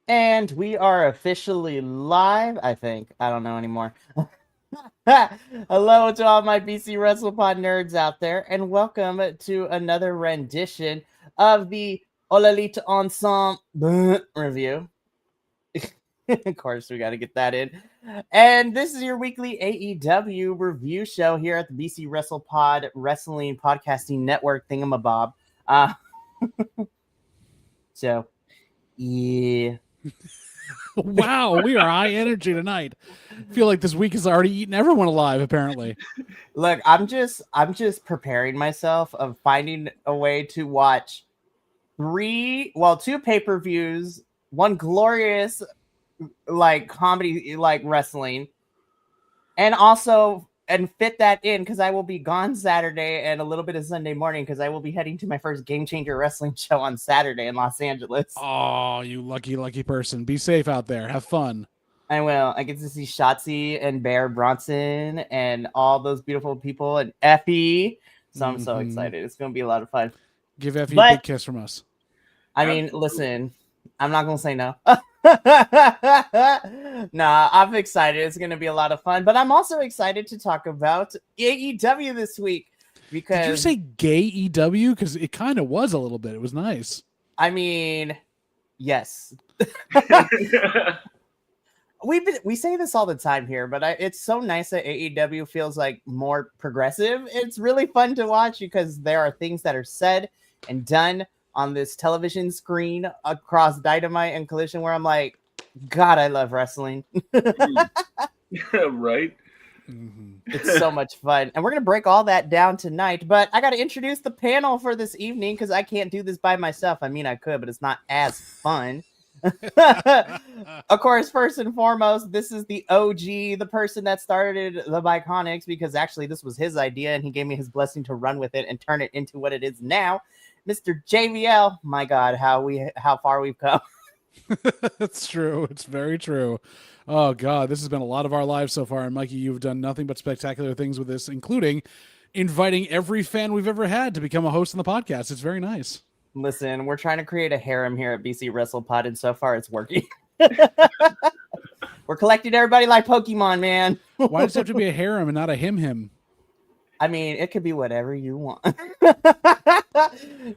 And we are officially live, I think. I don't know anymore. Hello to all my BC WrestlePod nerds out there, and welcome to another rendition of the Olalite Ensemble review. Of course, we got to get that in. And this is your weekly AEW review show here at the BC WrestlePod Wrestling Podcasting Network thingamabob. So, yeah. Wow, we are high energy tonight. I feel like this week has already eaten everyone alive, apparently. Look, I'm just preparing myself of finding a way to watch two pay-per-views, one glorious like comedy like wrestling, and fit that in because I will be gone Saturday and a little bit of Sunday morning because I will be heading to my first Game Changer wrestling show on Saturday in Los Angeles. Oh, you lucky person. Be safe out there. Have fun. I will. I get to see Shotzi and Bear Bronson and all those beautiful people and Effie. So I'm so excited. It's going to be a lot of fun. Give Effie a big kiss from us. I mean, listen, I'm not going to say no. Nah, I'm excited. It's going to be a lot of fun. But I'm also excited to talk about AEW this week. Because did you say gay EW? Because it kind of was a little bit. It was nice. I mean, yes. We say this all the time here, but it's so nice that AEW feels like more progressive. It's really fun to watch because there are things that are said and done on this television screen across Dynamite and Collision where I'm like, God, I love wrestling. Right? Mm-hmm. It's so much fun. And we're going to break all that down tonight, but I got to introduce the panel for this evening because I can't do this by myself. I mean, I could, but it's not as fun. Of course, first and foremost, this is the OG, the person that started the Biconics, because actually this was his idea and he gave me his blessing to run with it and turn it into what it is now. Mr. JVL. My God, how far we've come. It's true. It's very true. Oh God, this has been a lot of our lives so far. And Mikey, you've done nothing but spectacular things with this, including inviting every fan we've ever had to become a host on the podcast. It's very nice. Listen, we're trying to create a harem here at BC WrestlePod, and so far it's working. We're collecting everybody like Pokemon, man. Why does it have to be a harem and not a him? I mean, it could be whatever you want.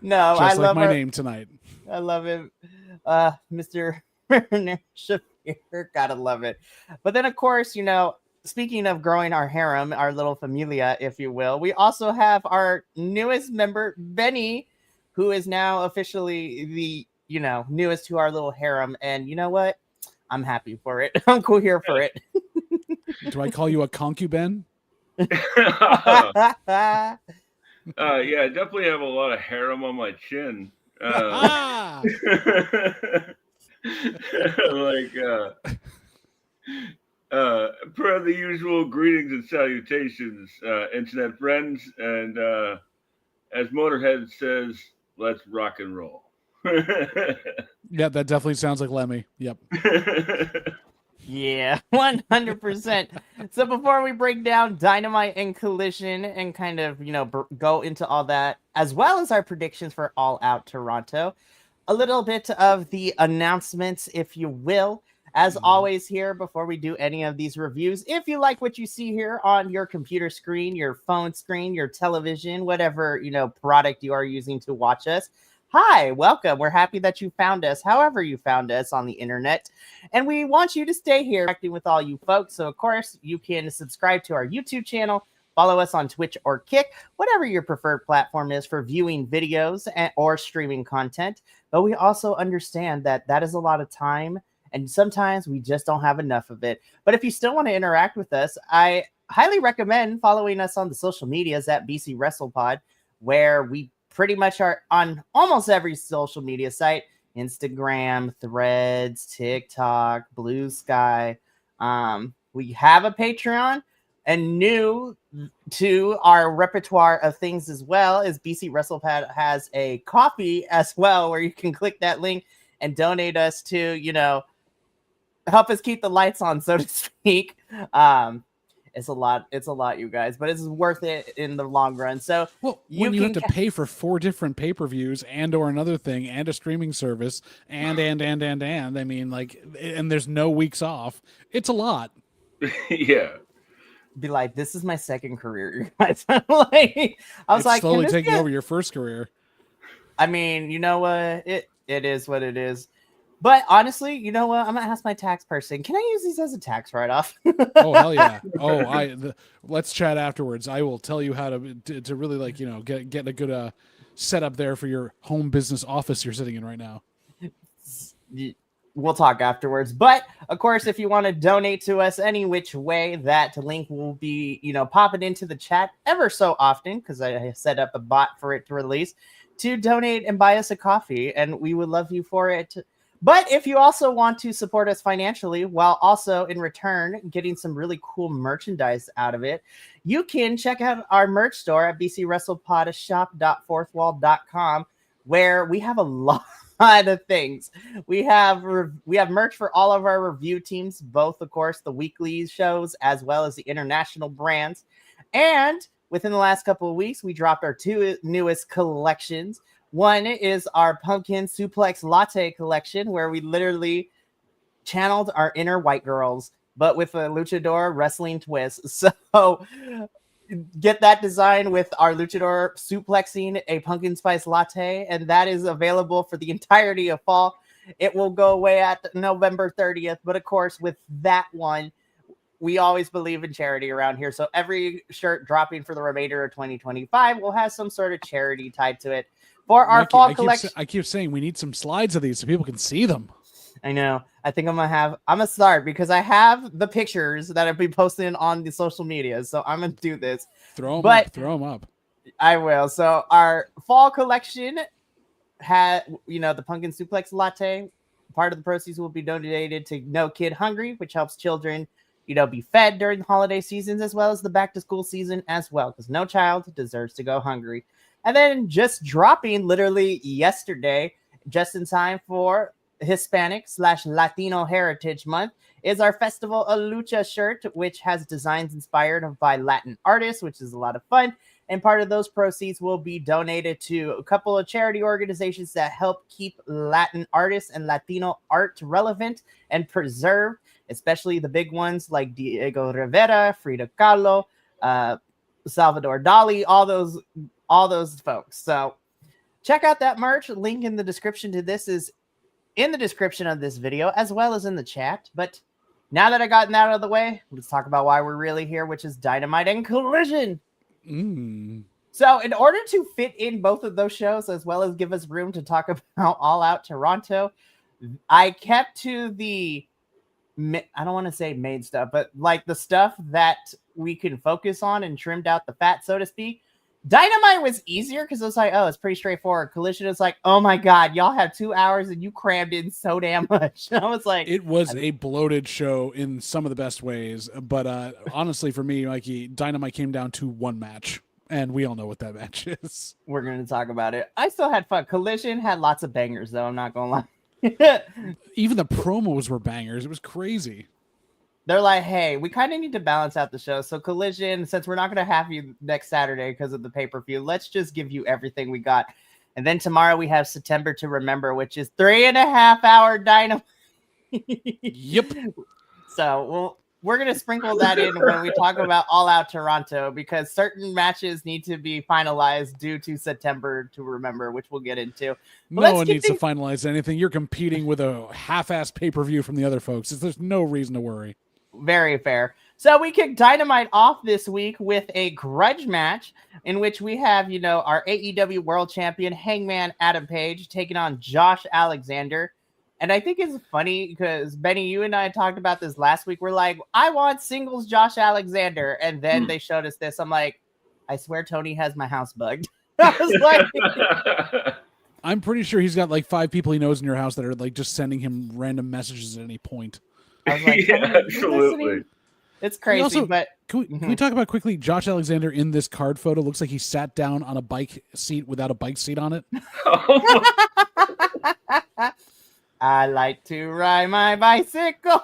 No, just I like love my name tonight. I love him. Mr. Shafir, gotta love it. But then, of course, speaking of growing our harem, our little familia, if you will, we also have our newest member, Benny, who is now officially the, newest to our little harem. And you know what? I'm happy for it. I'm cool here for it. Do I call you a concubine? Yeah, I definitely have a lot of harem on my chin. Per the usual greetings and salutations, internet friends, and as Motorhead says, let's rock and roll. Yeah, that definitely sounds like Lemmy. Yep. Yeah, 100%. So before we break down Dynamite and Collision and kind of, go into all that, as well as our predictions for All Out Toronto, a little bit of the announcements, if you will. As always here, before we do any of these reviews, if you like what you see here on your computer screen, your phone screen, your television, whatever, product you are using to watch us, hi, welcome. We're happy that you found us, however you found us on the internet. And we want you to stay here interacting with all you folks. So, of course, you can subscribe to our YouTube channel, follow us on Twitch or Kick, whatever your preferred platform is for viewing videos or streaming content. But we also understand that that is a lot of time, and sometimes we just don't have enough of it. But if you still want to interact with us, I highly recommend following us on the social medias at BC WrestlePod, where we pretty much are on almost every social media site: Instagram, Threads, TikTok, Blue Sky. We have a Patreon, and new to our repertoire of things as well is BC WrestlePod has a coffee as well, where you can click that link and donate us to, help us keep the lights on, so to speak. It's a lot. It's a lot, you guys, but it's worth it in the long run. So Well, when you have to pay for 4 different pay-per-views and or another thing and a streaming service and I mean, like, and there's no weeks off, it's a lot. Yeah. Be like, this is my second career, you guys. Like, I was it's like, slowly taking over your first career. I mean, you know what? It is what it is. But honestly, you know what? I'm gonna ask my tax person. Can I use these as a tax write-off? Oh hell yeah! Oh, let's chat afterwards. I will tell you how to really, like, you know, get a good setup there for your home business office you're sitting in right now. We'll talk afterwards. But of course, if you want to donate to us any which way, that link will be, you know, popping into the chat ever so often, because I set up a bot for it to release to donate and buy us a coffee, and we would love you for it. But if you also want to support us financially, while also in return getting some really cool merchandise out of it, you can check out our merch store at bcwrestlepodshop.fourthwall.com, where we have a lot of things. We have merch for all of our review teams, both, of course, the weekly shows as well as the international brands. And within the last couple of weeks, we dropped our 2 newest collections. One is our Pumpkin Suplex Latte collection, where we literally channeled our inner white girls, but with a luchador wrestling twist. So get that design with our luchador suplexing a pumpkin spice latte, and that is available for the entirety of fall. It will go away at November 30th, but of course, with that one, we always believe in charity around here. So every shirt dropping for the remainder of 2025 will have some sort of charity tied to it. For our Mikey, fall collection, I keep saying we need some slides of these so people can see them. I know. I think I'm gonna start, because I have the pictures that I've been posting on the social media. So I'm gonna do this. Throw them up. I will. So our fall collection had, you know, the pumpkin suplex latte. Part of the proceeds will be donated to No Kid Hungry, which helps children, you know, be fed during the holiday seasons, as well as the back to school season as well, because no child deserves to go hungry. And then just dropping literally yesterday, just in time for Hispanic/Latino Heritage Month, is our Festival of Lucha shirt, which has designs inspired by Latin artists, which is a lot of fun. And part of those proceeds will be donated to a couple of charity organizations that help keep Latin artists and Latino art relevant and preserved, especially the big ones like Diego Rivera, Frida Kahlo, Salvador Dali, all those folks. So check out that merch. Link in the description to this is in the description of this video, as well as in the chat. But now that I gotten that out of the way, let's talk about why we're really here, which is Dynamite and Collision. So in order to fit in both of those shows, as well as give us room to talk about All Out Toronto, I kept to the, I don't want to say main stuff, but like the stuff that we can focus on, and trimmed out the fat, so to speak. Dynamite was easier because it was like, oh, it's pretty straightforward. Collision is like, oh my God, y'all have 2 hours and you crammed in so damn much. I was like, it was a bloated show in some of the best ways. But honestly, for me, Mikey, Dynamite came down to one match, and we all know what that match is. We're going to talk about it. I still had fun. Collision had lots of bangers, though. I'm not going to lie. Even the promos were bangers. It was crazy. They're like, hey, we kind of need to balance out the show. So Collision, since we're not going to have you next Saturday because of the pay-per-view, let's just give you everything we got. And then tomorrow we have September to Remember, which is 3.5 hour Dynamite. Yep. So we're going to sprinkle that in when we talk about All Out Toronto, because certain matches need to be finalized due to September to Remember, which we'll get into. But no one needs to finalize anything. You're competing with a half-ass pay-per-view from the other folks. There's no reason to worry. Very fair. So we kick Dynamite off this week with a grudge match in which we have, you know, our AEW World Champion Hangman Adam Page taking on Josh Alexander. And I think it's funny because, Benny, you and I talked about this last week. We're like, I want singles Josh Alexander. And then they showed us this. I'm like, I swear Tony has my house bugged. I was like... I'm pretty sure he's got like 5 people he knows in your house that are like just sending him random messages at any point. I was like, yeah, absolutely. It's crazy, also, but can we talk about quickly? Josh Alexander in this card photo looks like he sat down on a bike seat without a bike seat on it. I like to ride my bicycle.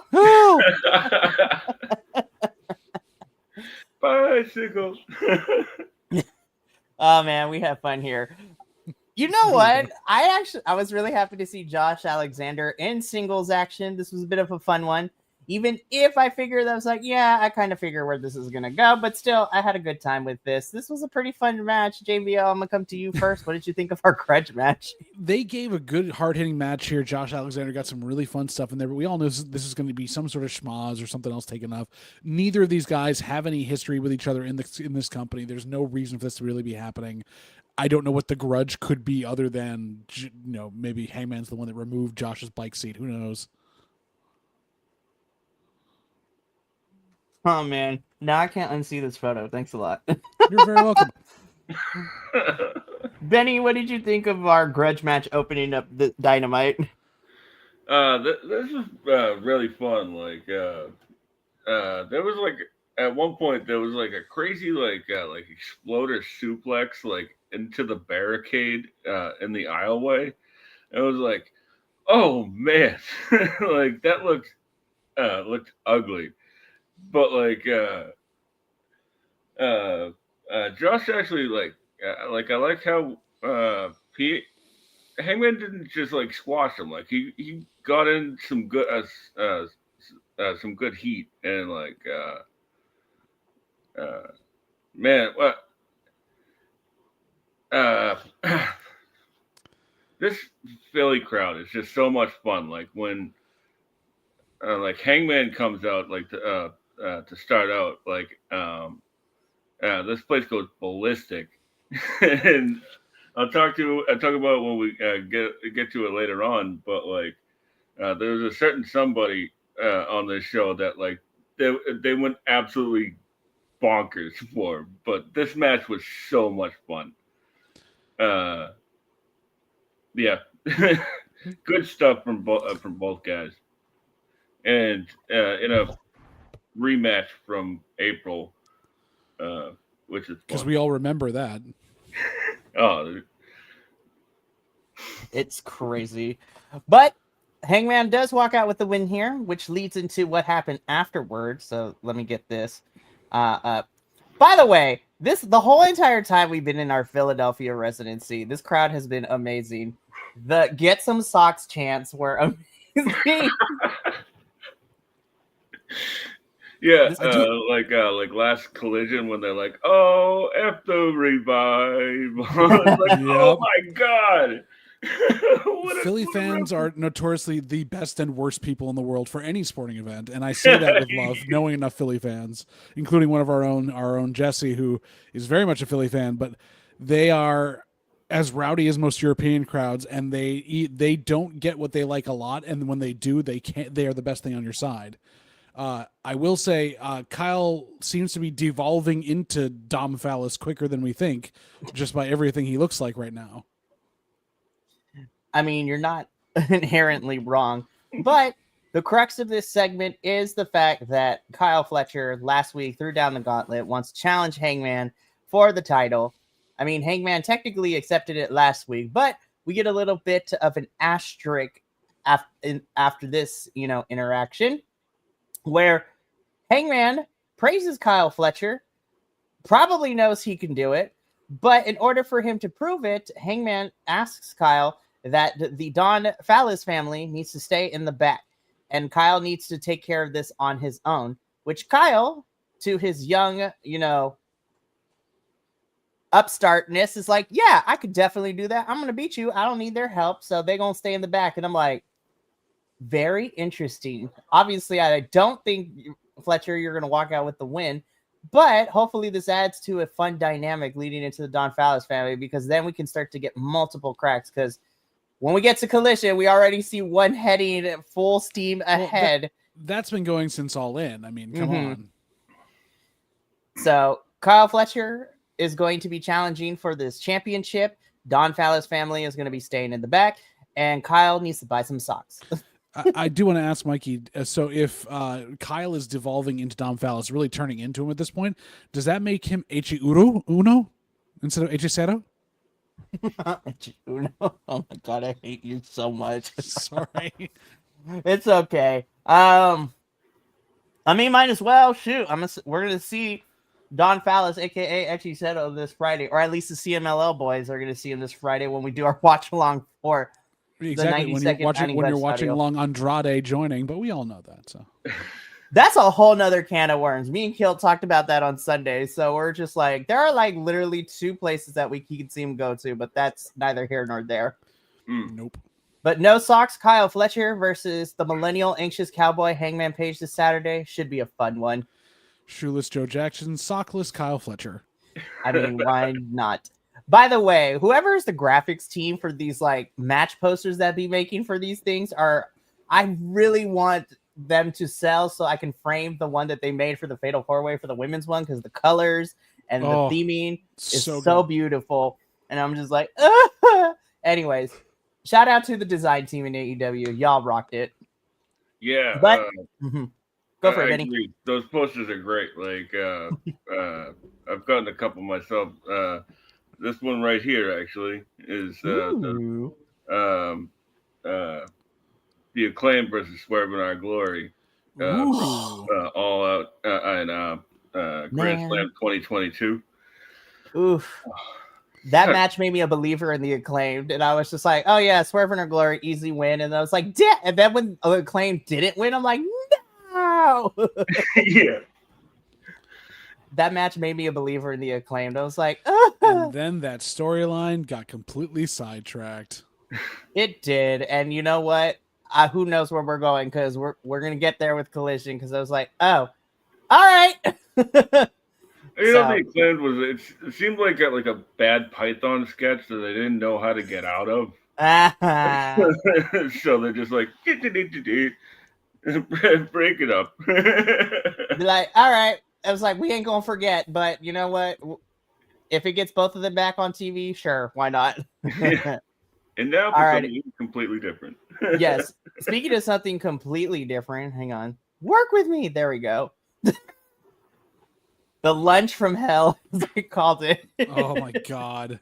bicycle. Oh man, we have fun here. You know what? I was really happy to see Josh Alexander in singles action. This was a bit of a fun one. Even if I figured, I was like, yeah, I kind of figure where this is gonna go, but still, I had a good time with this. This was a pretty fun match. JBL, I'm gonna come to you first. What did you think of our grudge match? They gave a good hard-hitting match here. Josh Alexander got some really fun stuff in there, but we all know this is going to be some sort of schmoz or something else taken up. Neither of these guys have any history with each other in this company. There's no reason for this to really be happening. I don't know what the grudge could be other than, maybe Hangman's the one that removed Josh's bike seat. Who knows? Oh man, now I can't unsee this photo. Thanks a lot. You're very welcome. Benny, what did you think of our grudge match opening up the Dynamite? This was really fun. Like, there was like at one point there was like a crazy like exploder suplex like into the barricade in the aisleway. It was like, oh man, like that looked ugly, but like Josh actually like I like how Hangman didn't just like squash him. Like he got in some good heat and like man, what this Philly crowd is just so much fun. Like when like Hangman comes out like to start out, like this place goes ballistic, and I'll talk about it when we get to it later on. But like there was a certain somebody on this show that like they went absolutely bonkers for. But this match was so much fun. Yeah, good stuff from both guys, and in a rematch from April, which is because we all remember that. Oh, it's crazy. But Hangman does walk out with the win here, which leads into what happened afterwards. So let me get this up. By the way, the whole entire time we've been in our Philadelphia residency, this crowd has been amazing. The "Get Some Socks" chants were amazing. Yeah, like last Collision when they're like, "Oh, F the revive!" It's like, Yep. oh my god! Philly fans are notoriously the best and worst people in the world for any sporting event, and I say that with love, knowing enough Philly fans, including one of our own Jesse, who is very much a Philly fan, but they are as rowdy as most European crowds, and they don't get what they like a lot, and when they do, they are the best thing on your side. I will say Kyle seems to be devolving into Dom Phallus quicker than we think, just by everything he looks like right now. I mean, you're not inherently wrong, but the crux of this segment is the fact that Kyle Fletcher last week threw down the gauntlet, wants to challenge Hangman for the title. I mean, Hangman technically accepted it last week, but we get a little bit of an asterisk after this, interaction, where Hangman praises Kyle Fletcher, probably knows he can do it, but in order for him to prove it, Hangman asks Kyle that the Don Phallus family needs to stay in the back, and Kyle needs to take care of this on his own, which Kyle, to his young, upstartness, is like, yeah, I could definitely do that. I'm going to beat you. I don't need their help, so they're going to stay in the back. And I'm like, very interesting. Obviously, I don't think, Fletcher, you're going to walk out with the win, but hopefully this adds to a fun dynamic leading into the Don Phallus family, because then we can start to get multiple cracks, because when we get to Collision, we already see one heading full steam ahead. Well, that's been going since All In. I mean, come on. So Kyle Fletcher is going to be challenging for this championship. Don Phallus family is going to be staying in the back, and Kyle needs to buy some socks. I do want to ask Mikey, so if Kyle is devolving into Don Phallus, really turning into him at this point, does that make him Echi Uno instead of Echi Cero? Oh my god, I hate you so much. Sorry. It's okay. I mean, might as well. Shoot, we're gonna see Don Fallis, aka Echi Seto, this Friday, or at least the CMLL boys are going to see him this Friday when we do our watch along for Exactly, the when you're 92nd watching Anniversario. along Andrade joining, but we all know that. So That's a whole nother can of worms. Me and Kilt talked about that on Sunday. So we're just like, there are like literally 2 places that we can see him go to, but that's neither here nor there. Nope. But no socks, Kyle Fletcher versus the millennial anxious cowboy Hangman Page this Saturday. Should be a fun one. Shoeless Joe Jackson, sockless Kyle Fletcher. I mean, why not? By the way, whoever is the graphics team for these like match posters that be making for these things I really want them to sell so I can frame the one that they made for the Fatal 4-Way for the women's one, because the colors and the theming is so beautiful. And I'm just like, anyways, shout out to the design team in AEW. Y'all rocked it. Yeah. But go for it, Vinny. Agree. Those posters are great. Like I've gotten a couple myself. This one right here actually is the Acclaim versus Swerve in Our Glory. All out and Grand Slam 2022. Oof. That match made me a believer in the Acclaimed, and I was just like, oh yeah, Swerve in Our Glory, easy win. And I was like, and then when Acclaim didn't win, I'm like, no. Yeah. That match made me a believer in the Acclaimed. I was like, and then that storyline got completely sidetracked. It did. And you know what? Who knows where we're going, because we're gonna get there with Collision, because I was like, oh, all right. You know, the Acclaimed was it seemed like a bad Python sketch that they didn't know how to get out of. So they're just like break it up. Be like, all right. I was like, we ain't gonna forget, but you know what? If it gets both of them back on TV, sure, why not? Yeah. And now for something completely different. Yes. Speaking of something completely different, hang on. Work with me. There we go. The lunch from hell, as I called it. Oh my god.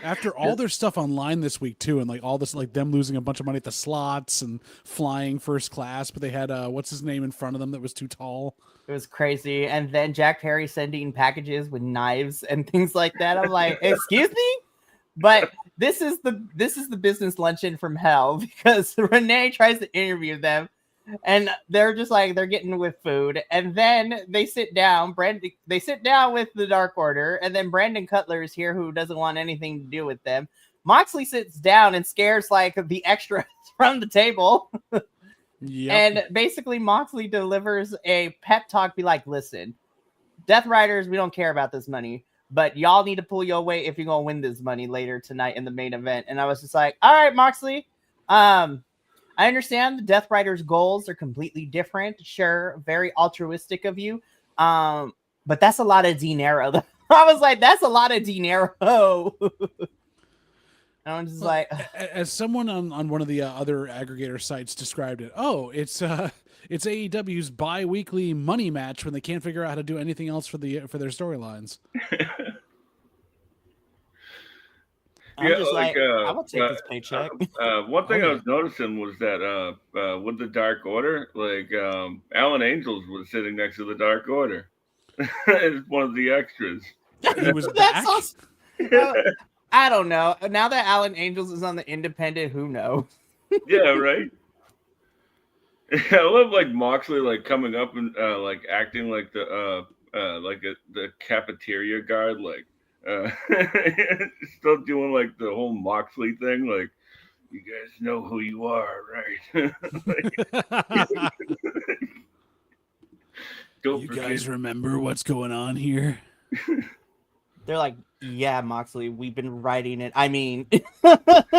After all their stuff online this week too, and like all this, like them losing a bunch of money at the slots and flying first class, but they had what's his name in front of them that was too tall. It was crazy. And then Jack Perry sending packages with knives and things like that. I'm like, excuse me? But this is the business luncheon from hell, because Renee tries to interview them and they're just like, they're getting with food. And then they sit down, they sit down with the Dark Order, and then Brandon Cutler is here, who doesn't want anything to do with them. Moxley sits down and scares like the extras from the table. Yep. And basically Moxley delivers a pep talk, be like, listen, Death Riders, we don't care about this money, but y'all need to pull your weight if you're going to win this money later tonight in the main event. And I was just like, all right, Moxley, I understand the Death Riders' goals are completely different. Sure, very altruistic of you. But that's a lot of dinero. I was like, that's a lot of dinero. I'm just like, as someone on one of the other aggregator sites described it, it's AEW's bi-weekly money match when they can't figure out how to do anything else for their storylines. I'm just like I will take this paycheck. One thing I was noticing was that with the Dark Order, like Alan Angels was sitting next to the Dark Order as one of the extras. He was back. Awesome. I don't know. Now that Alan Angels is on the independent, who knows? Yeah, right. I love like Moxley like coming up and like acting like the cafeteria guard, like still doing like the whole Moxley thing, like, you guys know who you are, right? You guys remember what's going on here? They're like, yeah, Moxley, we've been writing it. I mean, I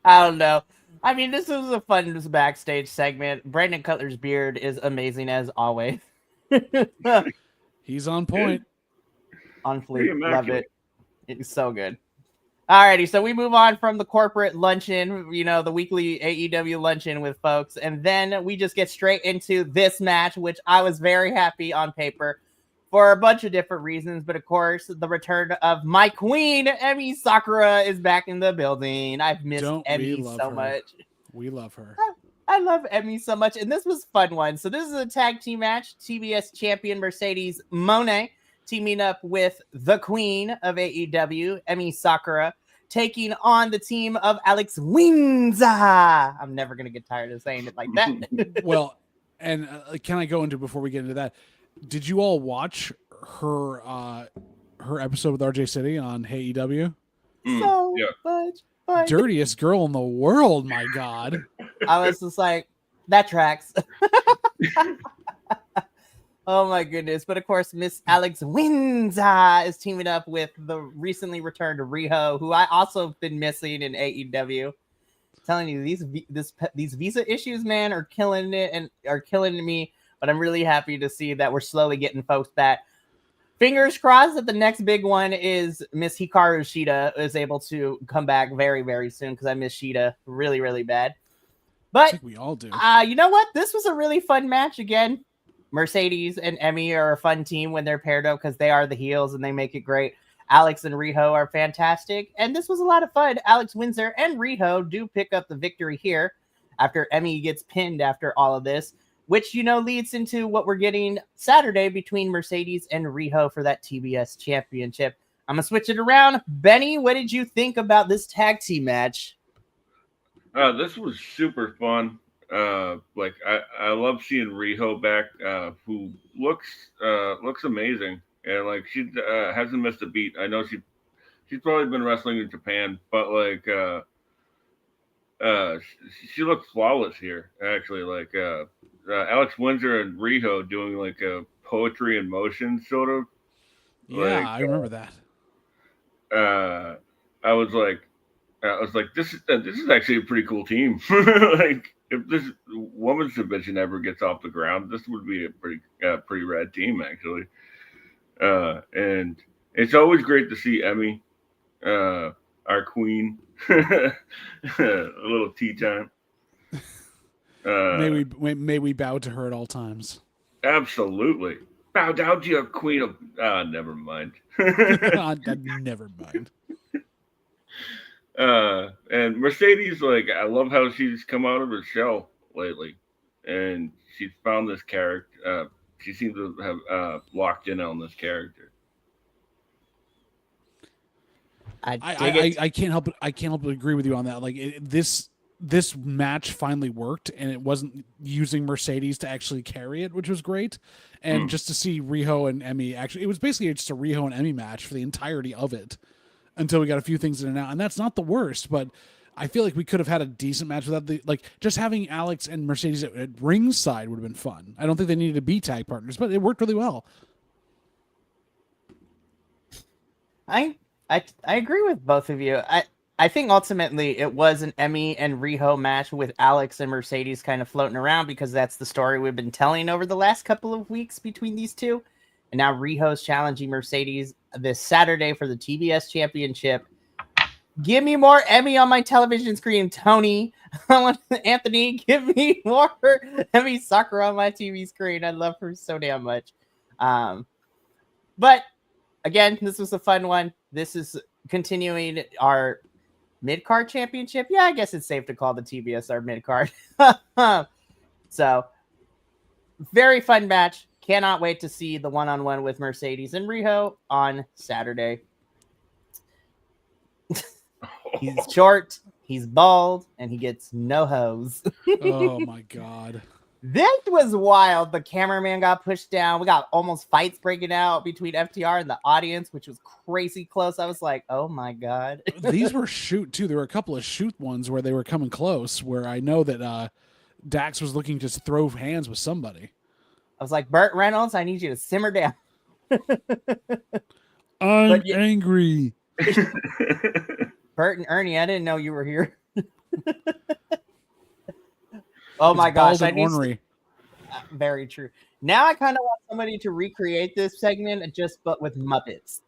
don't know. I mean, this was a fun backstage segment. Brandon Cutler's beard is amazing as always. He's on point. On fleek. Love it. It's so good. Alrighty, so we move on from the corporate luncheon, the weekly AEW luncheon with folks, and then we just get straight into this match, which I was very happy on paper for a bunch of different reasons, but of course, the return of my queen, Emi Sakura, is back in the building. I've missed Emi so much. We love her. I love Emi so much, and this was a fun one. So this is a tag team match. TBS champion Mercedes Moné teaming up with the queen of AEW, Emi Sakura, taking on the team of Alex Winza. I'm never going to get tired of saying it like that. Well, and can I go into, before we get into that, did you all watch her episode with RJ City on AEW? So much fun. Dirtiest girl in the world, my God. I was just like, that tracks. Oh my goodness. But of course, Miss Alex Winza is teaming up with the recently returned Riho, who I also been missing in AEW. Telling you, these visa issues, man, are killing it and are killing me. But I'm really happy to see that we're slowly getting folks back. Fingers crossed that the next big one is Miss Hikaru Shida is able to come back very, very soon, because I miss Shida really, really bad. But I think we all do. You know what? This was a really fun match again. Mercedes and Emi are a fun team when they're paired up, because they are the heels and they make it great. Alex and Riho are fantastic, and this was a lot of fun. Alex Windsor and Riho do pick up the victory here after Emi gets pinned after all of this, which, you know, leads into what we're getting Saturday between Mercedes and Riho for that TBS championship. I'm going to switch it around. Benny, what did you think about this tag team match? This was super fun. Like I love seeing Riho back, who looks amazing, and like she hasn't missed a beat. I know she's probably been wrestling in Japan, but like she looks flawless here. Actually, like Alex Windsor and Riho doing like a poetry in motion sort of. Yeah, like, I remember that. I was like, this is actually a pretty cool team. Like, if this women's division ever gets off the ground, this would be a pretty rad team, actually. And it's always great to see Emi, our queen, a little tea time. May we bow to her at all times. Absolutely. Bow down to your queen of... never mind. Never mind. And Mercedes, like, I love how she's come out of her shell lately, and she's found this character. She seems to have locked in on this character. I can't help but agree with you on that. Like, this match finally worked, and it wasn't using Mercedes to actually carry it, which was great. And just to see Riho and Emi, actually, it was basically just a Riho and Emi match for the entirety of it, until we got a few things in and out. And that's not the worst, but I feel like we could have had a decent match without just having Alex and Mercedes at ringside would have been fun. I don't think they needed to be tag partners, but it worked really well. I agree with both of you. I think ultimately it was an Emi and Riho match with Alex and Mercedes kind of floating around, because that's the story we've been telling over the last couple of weeks between these two. And now Riho's challenging Mercedes this Saturday for the TBS championship. Give me more Emi on my television screen, Tony. Anthony, give me more Emi Sakura on my TV screen. I love her so damn much. But again, this was a fun one. This is continuing our mid-card championship. Yeah, I guess it's safe to call the TBS our mid-card. So, very fun match. Cannot wait to see the one-on-one with Mercedes and Riho on Saturday. He's short, he's bald, and he gets no hose. Oh my God. This was wild. The cameraman got pushed down. We got almost fights breaking out between FTR and the audience, which was crazy close. I was like, oh my God. These were shoot too. There were a couple of shoot ones where they were coming close, where I know that Dax was looking to throw hands with somebody. I was like, Burt Reynolds, I need you to simmer down. I'm angry. Burt and Ernie, I didn't know you were here. Oh my gosh. Very true. Now I kind of want somebody to recreate this segment but with Muppets.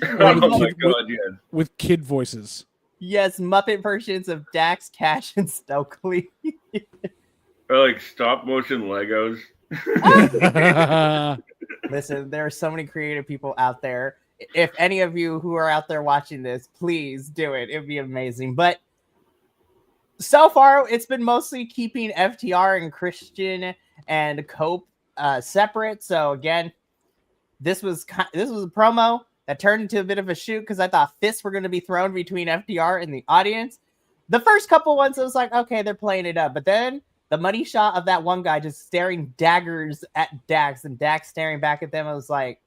Oh my God, yes. With kid voices. Yes, Muppet versions of Dax, Cash, and Stokely. Or like stop motion Legos. Listen, there are so many creative people out there. If any of you who are out there watching this, please do it. It'd be amazing. But so far, it's been mostly keeping FTR and Christian and Cope separate. So again, this was a promo that turned into a bit of a shoot because I thought fists were going to be thrown between FTR and the audience. The first couple ones, I was like, okay, they're playing it up. But then the money shot of that one guy just staring daggers at Dax and Dax staring back at them, I was like,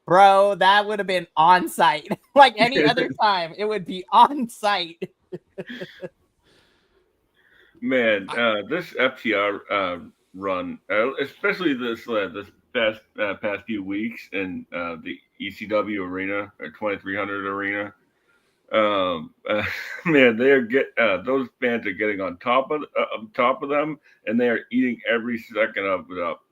bro, that would have been on site. Like any other time, it would be on site. Man, this FTR run, especially this past few weeks in the ECW arena or 2300 arena, man, those fans are getting on top of them, and they are eating every second of it up.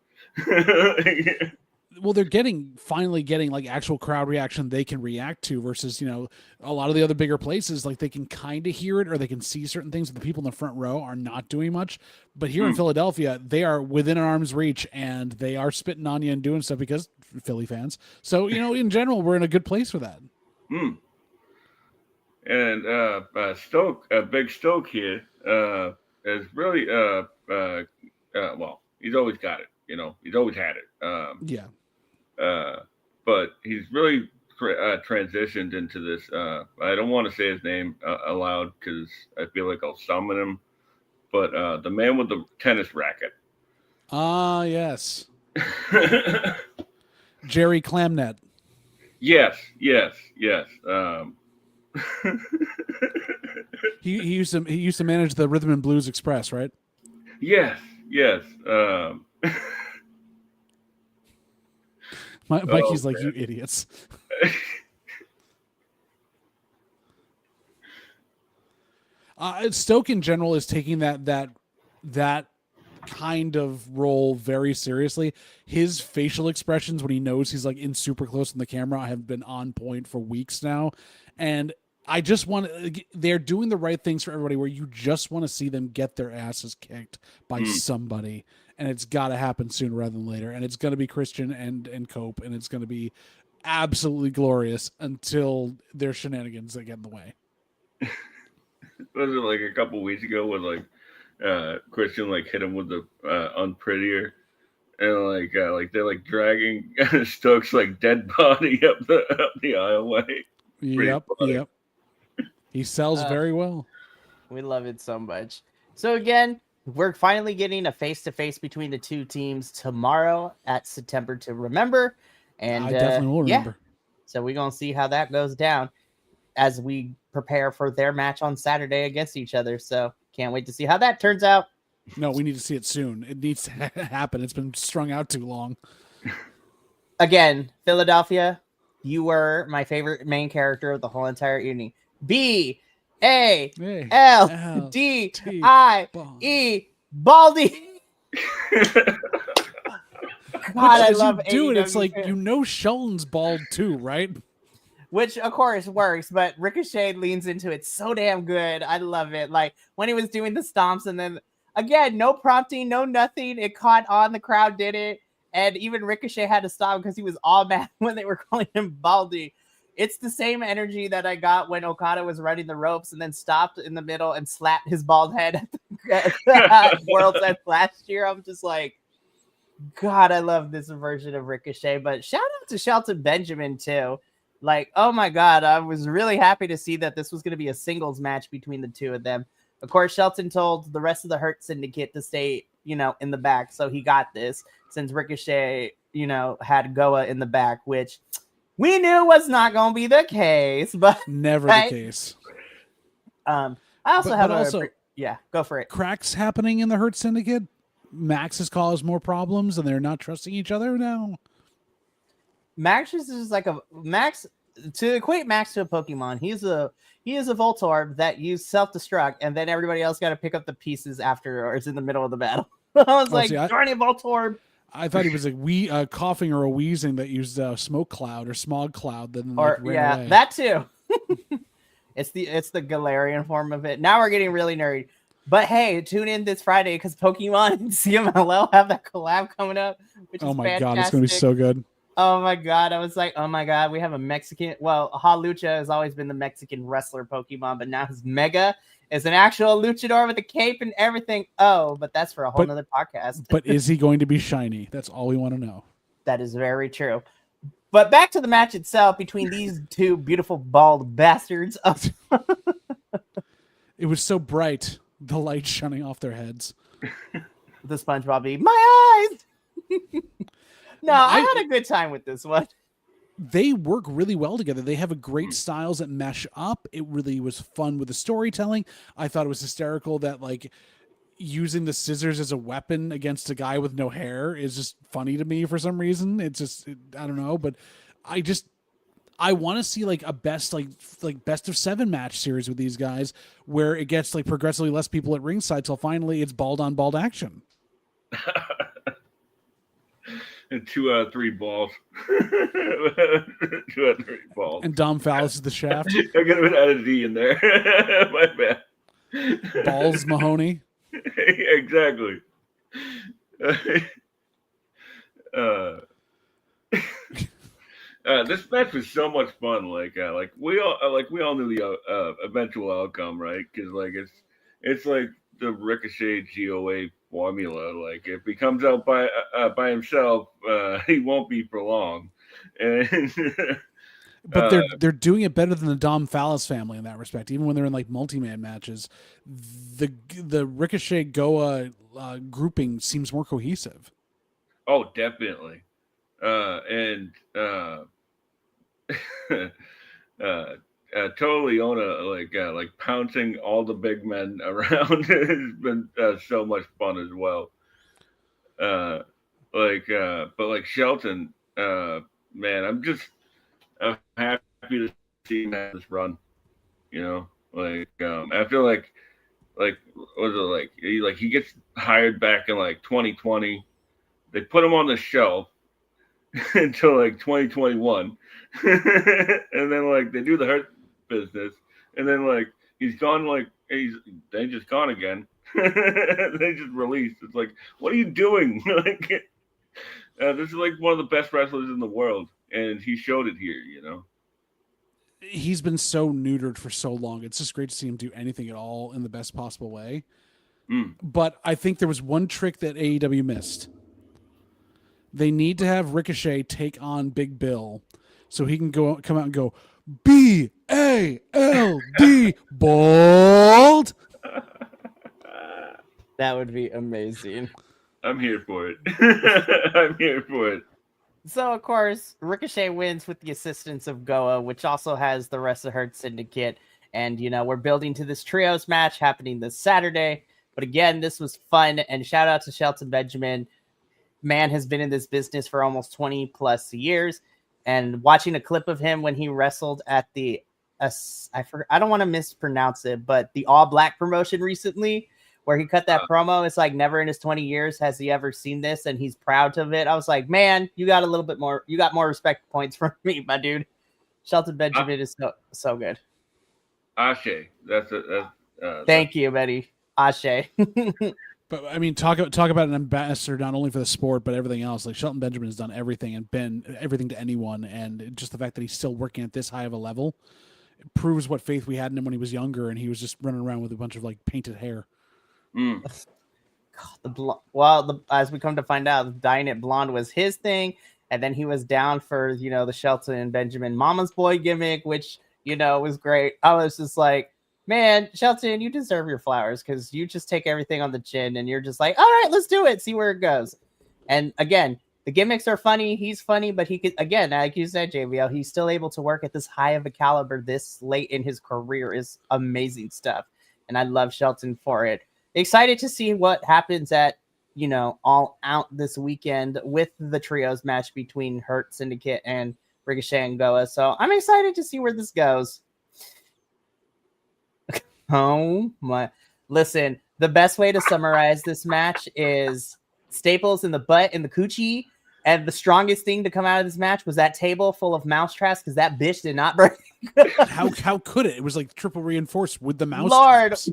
Well, they're finally getting like actual crowd reaction they can react to versus, a lot of the other bigger places, like they can kind of hear it or they can see certain things, but the people in the front row are not doing much. But here in Philadelphia, they are within an arm's reach and they are spitting on you and doing stuff because Philly fans. So, in general, we're in a good place for that. And Big Stoke here is really, well, he's always got it, he's always had it. Yeah. But he's really transitioned into this. I don't want to say his name aloud because I feel like I'll summon him. But the man with the tennis racket. Ah, yes. Jerry Clamnet. Yes. He used to manage the Rhythm and Blues Express, right? Yes. Mikey's like, you idiots. Stoke in general is taking that kind of role very seriously. His facial expressions when he knows he's like in super close in the camera have been on point for weeks now. And I just they're doing the right things for everybody where you just want to see them get their asses kicked by somebody. And it's got to happen sooner rather than later. And it's going to be Christian and Cope. And it's going to be absolutely glorious until their shenanigans that get in the way. Was it like a couple weeks ago when like Christian like hit him with the unprettier, and like they're like dragging Stokes like dead body up the aisleway. Yep. He sells very well. We love it so much. So again, we're finally getting a face-to-face between the two teams tomorrow at September to Remember. And I definitely will remember. Yeah. So we're going to see how that goes down as we prepare for their match on Saturday against each other. So can't wait to see how that turns out. No, we need to see it soon. It needs to happen. It's been strung out too long. Again, Philadelphia, you were my favorite main character of the whole entire evening. BALDIE Baldy. God, I love do it. AEW It's like Shelton's bald too, right? Which of course works, but Ricochet leans into it so damn good. I love it. Like when he was doing the stomps, and then again, no prompting, no nothing. It caught on. The crowd did it, and even Ricochet had to stop because he was all mad when they were calling him Baldy. It's the same energy that I got when Okada was running the ropes and then stopped in the middle and slapped his bald head at the World's End last year. I'm just like, God, I love this version of Ricochet. But shout out to Shelton Benjamin too. Like, oh my God, I was really happy to see that this was going to be a singles match between the two of them. Of course, Shelton told the rest of the Hurt Syndicate to stay, in the back. So he got this since Ricochet, had Goa in the back, which we knew was not going to be the case, but never the case. I also go for it. Cracks happening in the Hurt Syndicate. Max has caused more problems, and they're not trusting each other now. Max is just like to equate Max to a Pokemon. He is a Voltorb that used self-destruct, and then everybody else got to pick up the pieces after, or it's in the middle of the battle. I was darn it, Voltorb. I thought he was like coughing or a wheezing that used smoke cloud or smog cloud. Then ran away. That too. It's the Galarian form of it. Now we're getting really nerdy. But hey, tune in this Friday because Pokemon and CMLL have that collab coming up, which is fantastic. God, it's gonna be so good. Oh my God, I was like, oh my God, we have a Mexican. Well, Halucha has always been the Mexican wrestler Pokemon, but now his Mega is an actual luchador with a cape and everything. Oh, but that's for a whole nother podcast. But is he going to be shiny? That's all we want to know. That is very true. But back to the match itself between these two beautiful bald bastards. It was so bright, the light shining off their heads. The SpongeBob be my eyes. No, I had a good time with this one. They work really well together. They have a great styles that mesh up. It really was fun with the storytelling. I thought it was hysterical that like using the scissors as a weapon against a guy with no hair is just funny to me for some reason. It's just I don't know, but I want to see like a best best of 7 match series with these guys where it gets like progressively less people at ringside till finally it's bald on bald action. And 2 out of 3 balls. 2 out of 3 balls. And Dom Fallis is the shaft. I could have added a D in there. My bad. Balls Mahoney. Exactly. This match was so much fun. Like we all knew the eventual outcome, right? Because like it's like the Ricochet GOA formula. Like if he comes out by himself, he won't be for long. And but they're doing it better than the Dom Fallis family in that respect. Even when they're in like multi-man matches, the Ricochet Goa grouping seems more cohesive. Oh, definitely. Totally like pouncing all the big men around has been so much fun as well. But like Shelton, man, I'm happy to see him have this run. You know, like after like was it like he gets hired back in like 2020. They put him on the shelf until like 2021, and then like they do the Hurt business, and then like he's gone, like they just gone again. They just released. It's like, what are you doing? Like this is like one of the best wrestlers in the world, and he showed it here. You know, he's been so neutered for so long. It's just great to see him do anything at all in the best possible way. But I think there was one trick that AEW missed. They need to have Ricochet take on Big Bill so he can come out and go BALD bald. That would be amazing. I'm here for it. I'm here for it. So, of course, Ricochet wins with the assistance of Goa, which also has the rest of Hurt Syndicate. And, you know, we're building to this trios match happening this Saturday. But again, this was fun. And shout out to Shelton Benjamin. Man has been in this business for almost 20 plus years, and watching a clip of him when he wrestled at the I don't want to mispronounce it, but the All Black promotion recently, where he cut that promo. It's like never in his 20 years has he ever seen this, and he's proud of it. I was like, man, you got a little bit more, you got more respect points from me, my dude. Shelton Benjamin is so good. Ashe, thank you, Betty. Ashe. But I mean, talk about an ambassador not only for the sport but everything else. Like Shelton Benjamin has done everything and been everything to anyone, and just the fact that he's still working at this high of a level it proves what faith we had in him when he was younger and he was just running around with a bunch of like painted hair. God, as we come to find out, the dyeing it blonde was his thing, and then he was down for the Shelton and Benjamin Mama's Boy gimmick, which was great. I was just like, man, Shelton, you deserve your flowers because you just take everything on the chin and you're just like, all right, let's do it. See where it goes. And again, the gimmicks are funny. He's funny, but he could, again, like you said, JVL, he's still able to work at this high of a caliber this late in his career is amazing stuff. And I love Shelton for it. Excited to see what happens at, All Out this weekend with the trios match between Hurt Syndicate and Ricochet and Goa. So I'm excited to see where this goes. Oh my! Listen, the best way to summarize this match is staples in the butt and the coochie, and the strongest thing to come out of this match was that table full of mouse traps because that bitch did not break. How could it? It was like triple reinforced with the mouse. Lord, traps.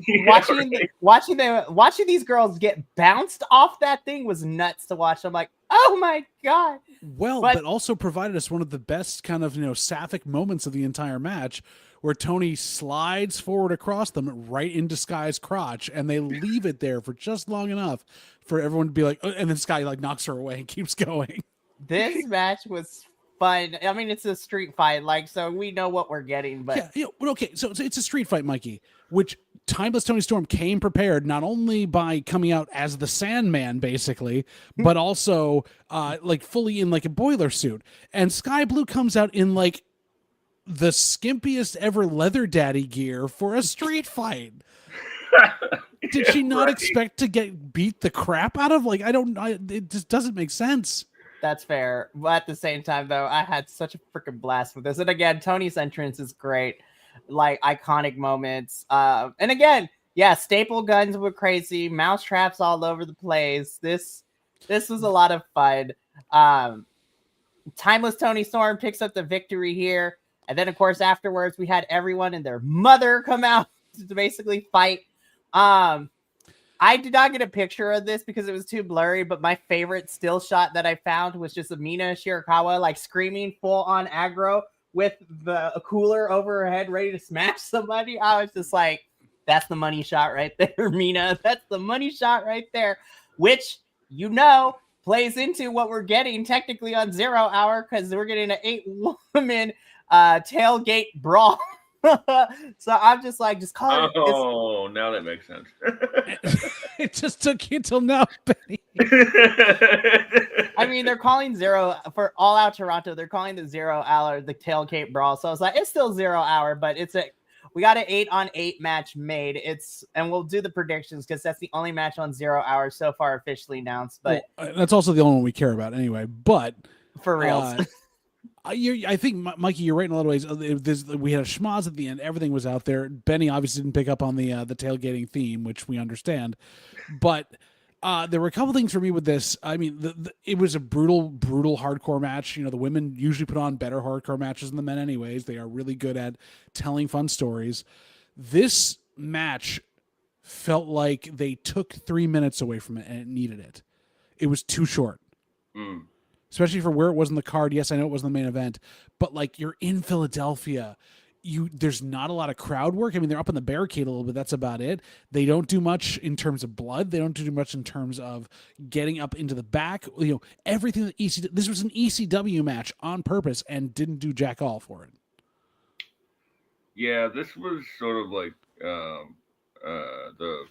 watching these girls get bounced off that thing was nuts to watch. I'm like, oh my god. Well, but also provided us one of the best kind of sapphic moments of the entire match, where Tony slides forward across them right into Sky's crotch, and they leave it there for just long enough for everyone to be like, and then Sky like knocks her away and keeps going. This match was fun. I mean, it's a street fight, like, so we know what we're getting. But okay, so it's a street fight, Mikey, which Timeless Tony Storm came prepared not only by coming out as the Sandman, basically, but also like fully in like a boiler suit. And Sky Blue comes out in like the skimpiest ever leather daddy gear for a street fight. Did she not expect to get beat the crap out of? Like, it just doesn't make sense. That's fair. But at the same time, though, I had such a freaking blast with this. And again, Tony's entrance is great. Like, iconic moments. And again, yeah, staple guns were crazy. Mouse traps all over the place. This was a lot of fun. Timeless Tony Storm picks up the victory here. And then, of course, afterwards, we had everyone and their mother come out to basically fight. I did not get a picture of this because it was too blurry, but my favorite still shot that I found was just Amina Shirakawa like screaming full on aggro with a cooler over her head ready to smash somebody. I was just like, that's the money shot right there, Mina. That's the money shot right there, which, plays into what we're getting technically on 0 Hour, because we're getting an 8-woman tailgate brawl. So I'm just like, just call it. Oh, now that makes sense. It just took you till now, Benny. I mean, they're calling 0 for All Out Toronto. They're calling the 0 Hour the tailgate brawl. So I was like, it's still 0 Hour, but we got an 8-on-8 match made. And we'll do the predictions because that's the only match on 0 Hour so far officially announced. But that's also the only one we care about anyway. But for real. I think, Mikey, you're right in a lot of ways. We had a schmoz at the end. Everything was out there. Benny obviously didn't pick up on the tailgating theme, which we understand. But there were a couple things for me with this. I mean, it was a brutal hardcore match. The women usually put on better hardcore matches than the men anyways. They are really good at telling fun stories. This match felt like they took 3 minutes away from it, and it needed it. It was too short. Especially for where it was in the card. Yes, I know it wasn't the main event, but like, you're in Philadelphia. There's not a lot of crowd work. I mean, they're up in the barricade a little bit. That's about it. They don't do much in terms of blood. They don't do much in terms of getting up into the back. Everything that this was an ECW match on purpose and didn't do jack all for it. Yeah, this was sort of like the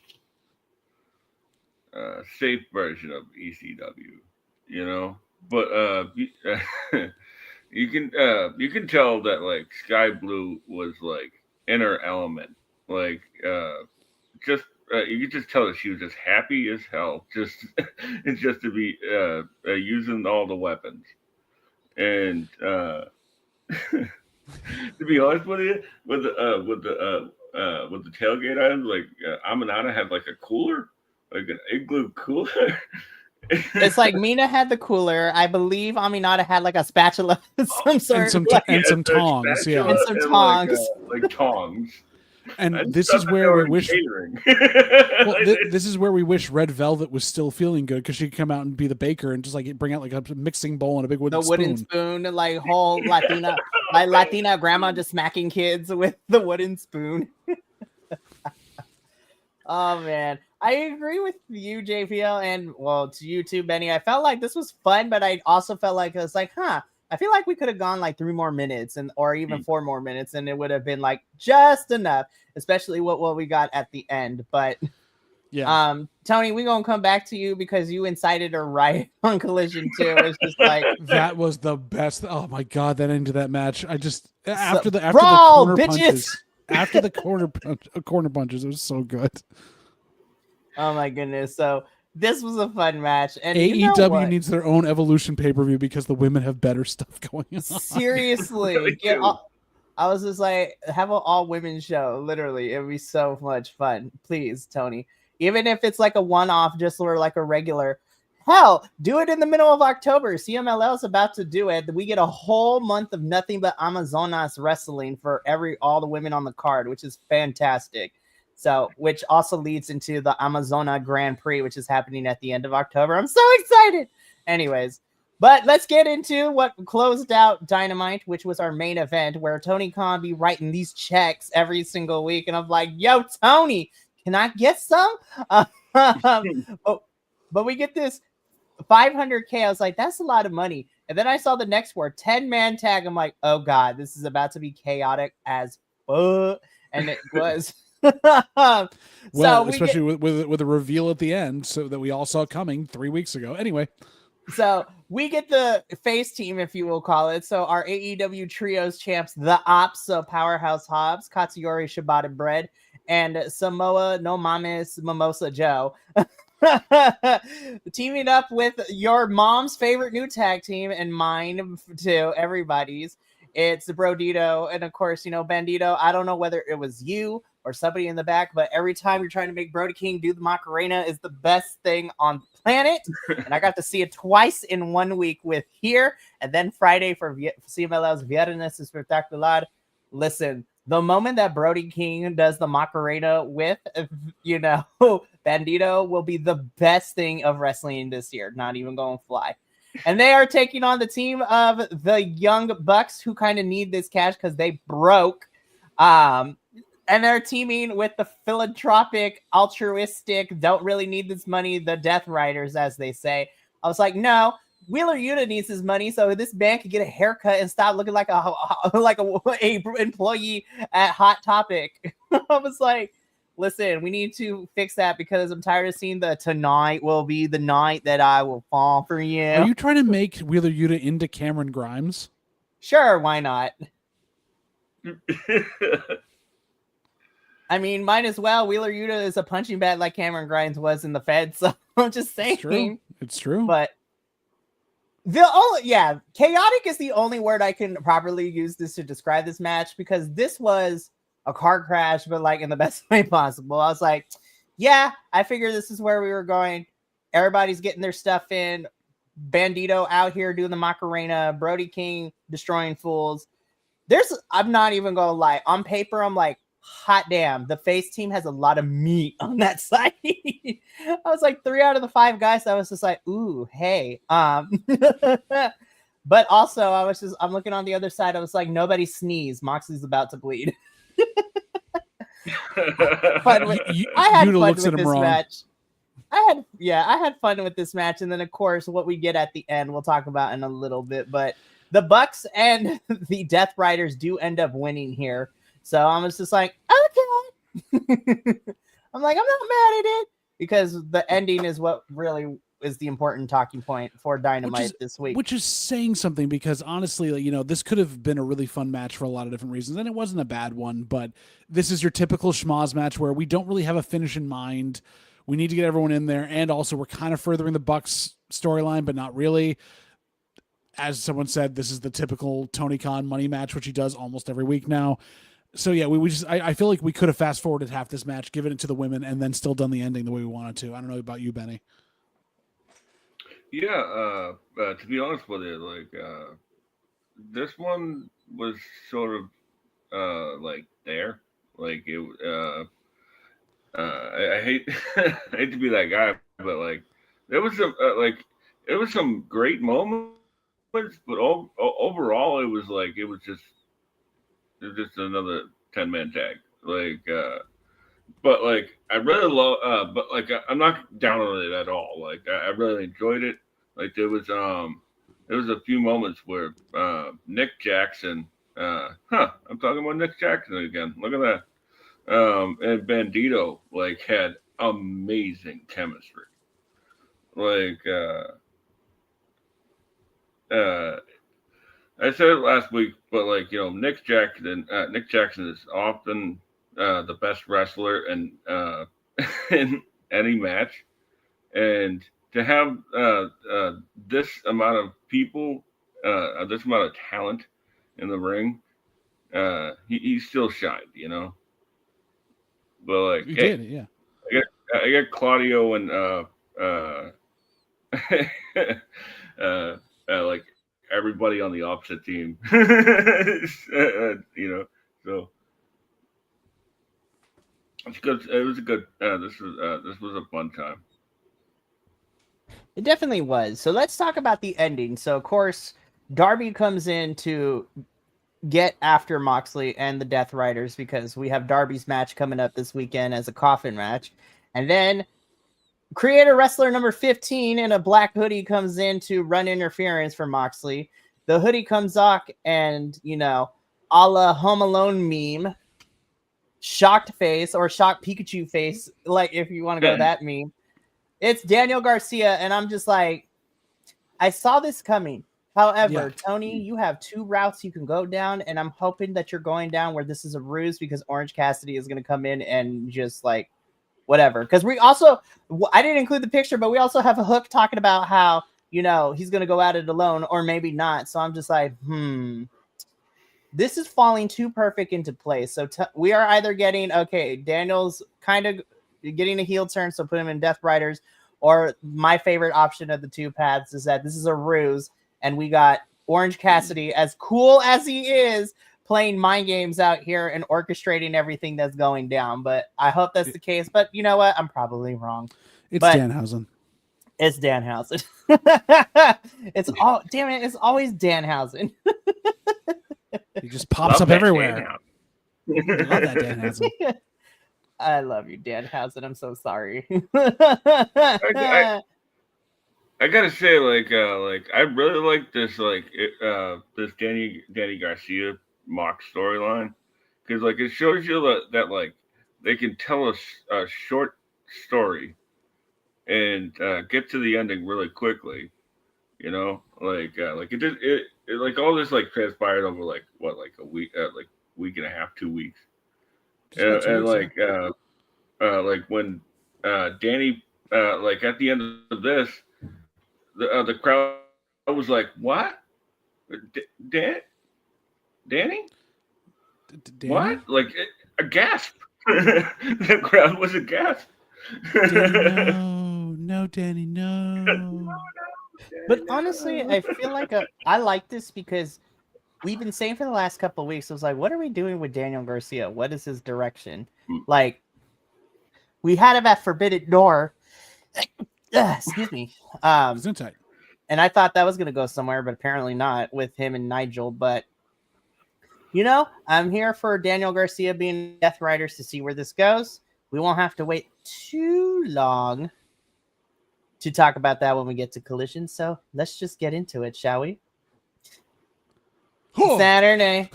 safe version of ECW, But you can tell that like Sky Blue was like in her element, like you could just tell that she was just happy as hell, just to be using all the weapons. And to be honest with you, with the tailgate items, like Aminata had like a cooler, like an igloo cooler. It's like Mina had the cooler. I believe Aminata had like a spatula of some sort. And some tongs. Yeah. And some tongs. Like tongs. And this is where we wish. This is where we wish Red Velvet was still feeling good, because she could come out and be the baker and just like bring out like a mixing bowl and a big wooden spoon, like whole Latina grandma just smacking kids with the wooden spoon. Oh man, I agree with you, JPL, and to you too, Benny. I felt like this was fun, but I also felt like I feel like we could have gone like 3 more minutes or even 4 more minutes, and it would have been like just enough, especially what we got at the end. But yeah, Tony, we're gonna come back to you because you incited a riot on Collision too. It's just like that was the best. Oh my god, that ended that match. I just after the corner bitches. Punches. After the corner punches, it was so good. Oh my goodness! So this was a fun match, and AEW needs their own Evolution pay-per-view because the women have better stuff going on. Seriously, I was just like, have an all-women show. Literally, it'd be so much fun. Please, Tony, even if it's like a one-off, just or like a regular. Hell, do it in the middle of October. CMLL is about to do it. We get a whole month of nothing but Amazonas wrestling for all the women on the card, which is fantastic. So, which also leads into the Amazona Grand Prix, which is happening at the end of October. I'm so excited. Anyways, but let's get into what closed out Dynamite, which was our main event, where Tony Khan be writing these checks every single week. And I'm like, yo, Tony, can I get some? But we get this 500K. I was like, that's a lot of money. And then I saw the next word, 10-man tag. I'm like, oh God, this is about to be chaotic as fuck. And it was. Well, so especially with a reveal at the end, so that we all saw coming 3 weeks ago. Anyway. So we get the face team, if you will call it. So our AEW Trios champs, the Ops, so Powerhouse Hobbs, Katsuyori Shibata Bread, and Samoa No Mames Mimosa Joe. Teaming up with your mom's favorite new tag team and mine too, everybody's. It's Brodito, and of course, Bandito. I don't know whether it was you or somebody in the back, but every time you're trying to make Brody King do the Macarena is the best thing on the planet. And I got to see it twice in 1 week with here, and then Friday for CMLL's Viernes Espectacular. Listen, the moment that Brody King does the Macarena with, Bandito will be the best thing of wrestling this year. Not even going to fly. And they are taking on the team of the Young Bucks, who kind of need this cash because they broke. And they're teaming with the philanthropic, altruistic, don't really need this money, the Death Riders, as they say. I was like, no, Wheeler Yuta needs his money so this man could get a haircut and stop looking like a employee at Hot Topic. I was like, listen, we need to fix that because I'm tired of seeing the tonight will be the night that I will fall for you. Are you trying to make Wheeler Yuta into Cameron Grimes? Sure, why not? I mean, might as well. Wheeler Yuta is a punching bag like Cameron Grimes was in the Fed, so I'm just saying. It's true. But chaotic is the only word I can properly use this to describe this match, because this was a car crash, but like in the best way possible. I was like, yeah, I figured this is where we were going. Everybody's getting their stuff in. Bandito out here doing the Macarena. Brody King destroying fools. I'm not even going to lie. On paper, I'm like, hot damn, the face team has a lot of meat on that side. I was like 3 out of the 5 guys. I was just like, ooh, hey. But also I'm looking on the other side. I was like, nobody sneeze. Moxley's about to bleed. I had fun with this match. I had fun with this match, and then of course what we get at the end we'll talk about in a little bit. But the Bucks and the Death Riders do end up winning here, so I was just like, okay. I'm like, I'm not mad at it, because the ending is what really is the important talking point for Dynamite this week. Which is saying something, because honestly, this could have been a really fun match for a lot of different reasons, and it wasn't a bad one, but this is your typical schmoz match where we don't really have a finish in mind. We need to get everyone in there, and also we're kind of furthering the Bucks storyline, but not really. As someone said, this is the typical Tony Khan money match, which he does almost every week now. So yeah, I feel like we could have fast forwarded half this match, given it to the women, and then still done the ending the way we wanted to. I don't know about you, Benny. Yeah, to be honest with you, this one was sort of like there. Like it, I hate I hate to be that guy, but there was some great moments, but overall it was just another 10-man tag. But I really love, but I'm not down on it at all. I really enjoyed it. There was a few moments where Nick Jackson, I'm talking about Nick Jackson again. Look at that. And Bandito had amazing chemistry. I said it last week, but Nick Jackson is often the best wrestler in any match, and to have this amount of people, this amount of talent in the ring, he still shined, But He did, yeah. I got Claudio and everybody on the opposite team, So it's good. It was a good. This was a fun time. It definitely was. So let's talk about the ending. So of course, Darby comes in to get after Moxley and the Death Riders, because we have Darby's match coming up this weekend as a coffin match. And then Creator wrestler number 15 in a black hoodie comes in to run interference for Moxley. The hoodie comes off and, a la Home Alone meme, shocked face or shocked Pikachu face, like if you want to go that meme. It's Daniel Garcia, and I'm just like, I saw this coming. However, Tony, you have two routes you can go down, and I'm hoping that you're going down where this is a ruse because Orange Cassidy is going to come in and just like whatever. Because we also, I didn't include the picture, but we also have a Hook talking about how, he's going to go at it alone or maybe not. So I'm just like, this is falling too perfect into place. So we are either getting, Daniel's kind of getting a heel turn, so put him in Death Riders, or my favorite option of the two paths is that this is a ruse. And we got Orange Cassidy, as cool as he is, playing mind games out here and orchestrating everything that's going down. But I hope that's the case. But you know what? I'm probably wrong. It's Danhausen. It's Danhausen. It's always Danhausen. He just pops up everywhere. I love that Danhausen. I love you, Danhausen. I'm so sorry. I gotta say, I really like this, this Danny Garcia Mox storyline, because it shows you that they can tell a short story and get to the ending really quickly. It did all this transpired over a week, week and a half, 2 weeks, and when Danny at the end of this. The crowd was like, "What? Danny? What?" A gasp. The crowd was a gasp. No, Danny, no. But honestly, I feel like I like this because we've been saying for the last couple of weeks, I was like, what are we doing with Daniel Garcia? What is his direction? We had him at Forbidden Door. Excuse me. And I thought that was going to go somewhere, but apparently not with him and Nigel. But, I'm here for Daniel Garcia being Death Riders to see where this goes. We won't have to wait too long to talk about that when we get to Collision. So let's just get into it, shall we? Oh. Saturday.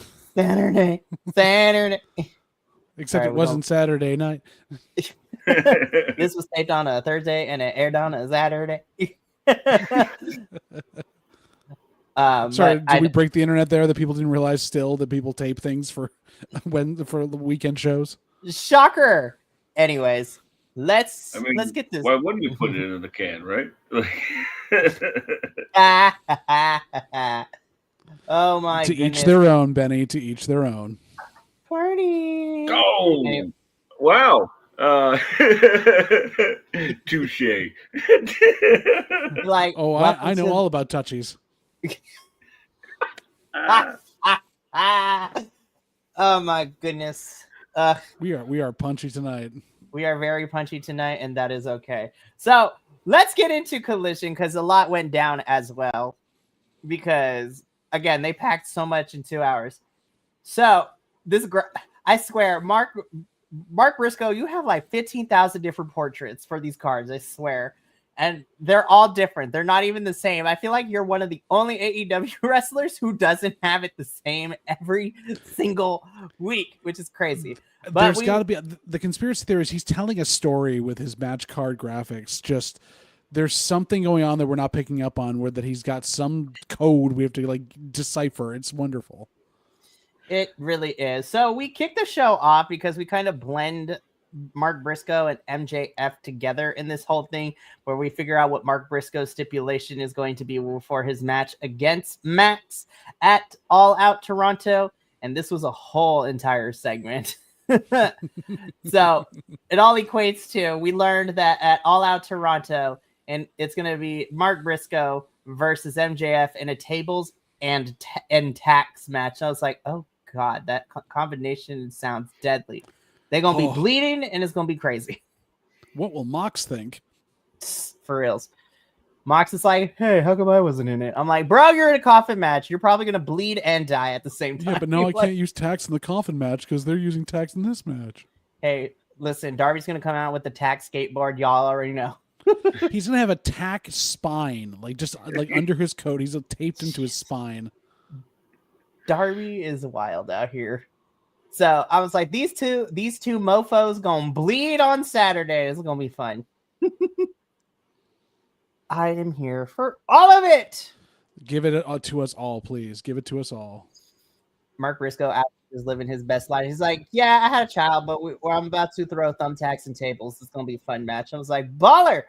Except it wasn't Saturday night. This was taped on a Thursday and it aired on a Saturday. Sorry, did we break the internet there? That people didn't realize still that people tape things for the weekend shows. Shocker. Anyways, let's get this. Why wouldn't you put it in the can, right? Oh my! To each their own, Benny. To each their own. Party. Oh, anyway. Wow. Touche. I know all about touchies. Oh my goodness. We are punchy tonight. We are very punchy tonight, and that is okay. So let's get into Collision because a lot went down as well. Because again, they packed so much in 2 hours. So I swear, Mark Briscoe, you have 15,000 different portraits for these cards, I swear. And they're all different. They're not even the same. I feel like you're one of the only AEW wrestlers who doesn't have it the same every single week, which is crazy. But there's got to be the conspiracy theory is he's telling a story with his match card graphics. Just there's something going on that we're not picking up on, where that he's got some code we have to decipher. It's wonderful. It really is. So we kick the show off because we kind of blend Mark Briscoe and MJF together in this whole thing, where we figure out what Mark Briscoe's stipulation is going to be for his match against Max at All Out Toronto. And this was a whole entire segment. So it all equates to, we learned that at All Out Toronto, and it's going to be Mark Briscoe versus MJF in a tables and tax match. I was like, oh God, that combination sounds deadly. They're going to be bleeding, and it's going to be crazy. What will Mox think? For reals. Mox is like, hey, how come I wasn't in it? I'm like, bro, you're in a coffin match. You're probably going to bleed and die at the same time. Yeah, but now I can't use tax in the coffin match because they're using tax in this match. Hey, listen, Darby's going to come out with the tax skateboard. Y'all already know. He's gonna have a tack spine, like just like under his coat. He's taped into his spine. Darby is wild out here. So I was like, these two mofos gonna bleed on Saturday. It's gonna be fun. I am here for all of it. Give it to us all, please. Give it to us all. Mark Briscoe is living his best life. He's like, yeah, I had a child, but I'm about to throw thumbtacks and tables. It's gonna be a fun match. I was like, baller.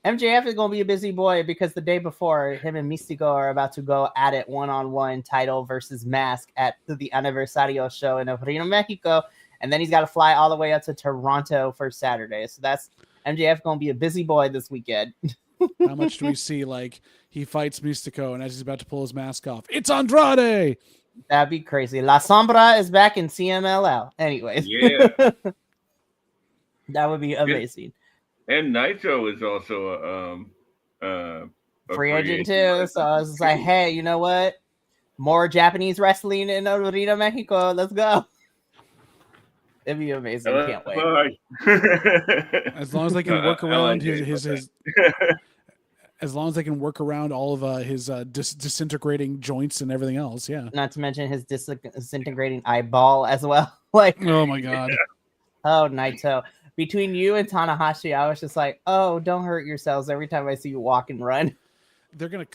MJF is gonna be a busy boy because the day before, him and Mystico are about to go at it one-on-one, title versus mask at the Aniversario show in Reno, Mexico, and then he's got to fly all the way up to Toronto for Saturday. So that's MJF gonna be a busy boy this weekend. How much do we see? Like he fights Mystico, and as he's about to pull his mask off, it's Andrade. That'd be crazy. La Sombra is back in CMLL. Anyways, Yeah, that would be amazing. and Naito is also a Free agent too. So I was just like, hey, you know what? More Japanese wrestling in Arena, Mexico. Let's go. It'd be amazing. Can't wait. As long as they can work around his as long as they can work around all of his disintegrating joints and everything else, yeah. Not to mention his disintegrating eyeball as well. Like, oh my god. Oh, Naito. Between you and Tanahashi, I was just like, oh, don't hurt yourselves every time I see you walk and run.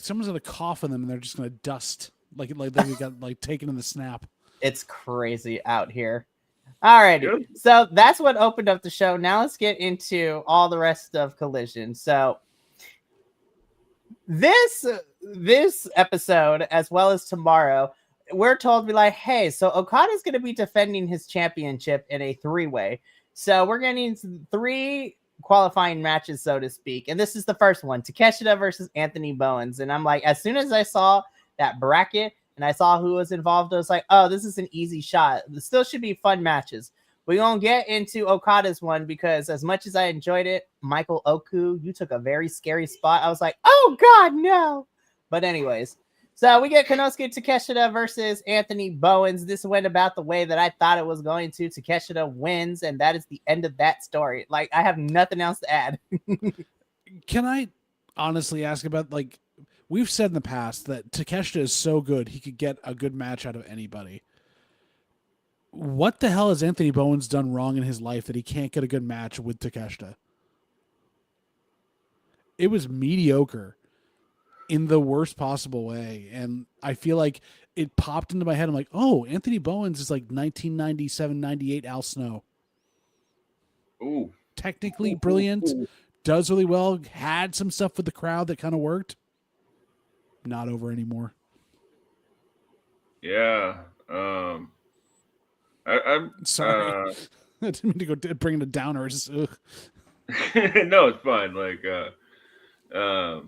Someone's gonna cough on them and they're just gonna dust like they got like taken in the snap. It's crazy out here. Alrighty, so that's what opened up the show. Now let's get into all the rest of Collision. So this episode, as well as tomorrow, we're told to be like, hey, so Okada's going to be defending his championship in a 3-way. So we're getting 3 qualifying matches, so to speak. And this is the first one, Takeshita versus Anthony Bowens. And I'm like, as soon as I saw that bracket and I saw who was involved, I was like, oh, this is an easy shot. There still should be fun matches. We're going to get into Okada's one because as much as I enjoyed it, Michael Oku, you took a very scary spot. I was like, oh, God, no. But anyways, so we get Konosuke Takeshita versus Anthony Bowens. This went about the way that I thought it was going to. Takeshita wins, and that is the end of that story. Like, I have nothing else to add. Can I honestly ask about, like, we've said in the past that Takeshita is so good, he could get a good match out of anybody. What the hell has Anthony Bowens done wrong in his life that he can't get a good match with Takeshita? It was mediocre in the worst possible way. And I feel like it popped into my head. I'm like, oh, Anthony Bowens is like 1997, 98 Al Snow. Ooh. Technically brilliant, does really well, had some stuff with the crowd that kind of worked. Not over anymore. Yeah. I'm sorry. I didn't mean to go bring it a downer. It's just, no, it's fine. Like, I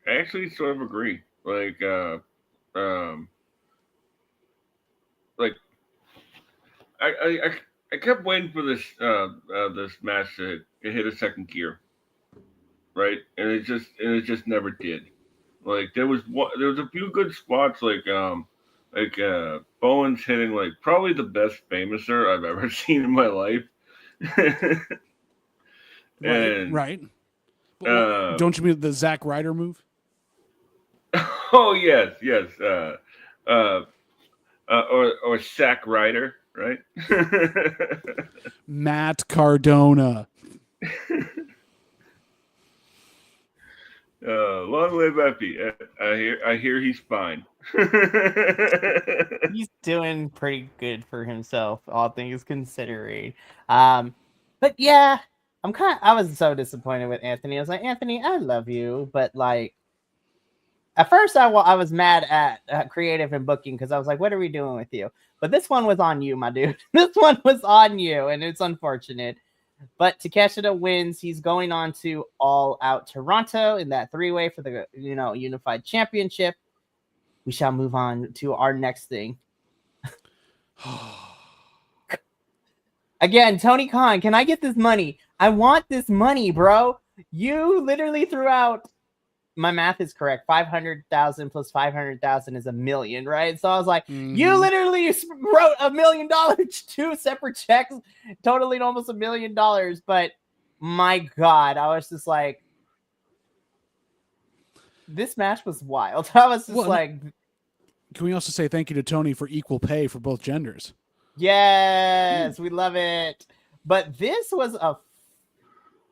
actually sort of agree. Like, I kept waiting for this this match to hit a second gear, right? And it just never did. Like there was a few good spots, like Bowens hitting like probably the best famouser I've ever seen in my life. Right. Don't you mean the Zack Ryder move? Oh yes. Or Zack Ryder, right? Matt Cardona. Long live Effie. I hear he's fine. He's doing pretty good for himself, all things considering. But yeah, I was so disappointed with Anthony. I was like, Anthony, I love you, but like, at first I was mad at creative and booking because I was like, what are we doing with you? But this one was on you, my dude. This one was on you, and it's unfortunate. But Takeshita wins. He's going on to All Out Toronto in that 3-way for the Unified Championship. We shall move on to our next thing. Again, Tony Khan, can I get this money? I want this money, bro. You literally threw out, my math is correct, 500,000 plus 500,000 is $1 million, right? So I was like, You literally wrote $1 million, 2 separate checks, totaling almost $1 million. But my God, I was just like, this match was wild. I was just like, can we also say thank you to Tony for equal pay for both genders? yes, we love it. But this was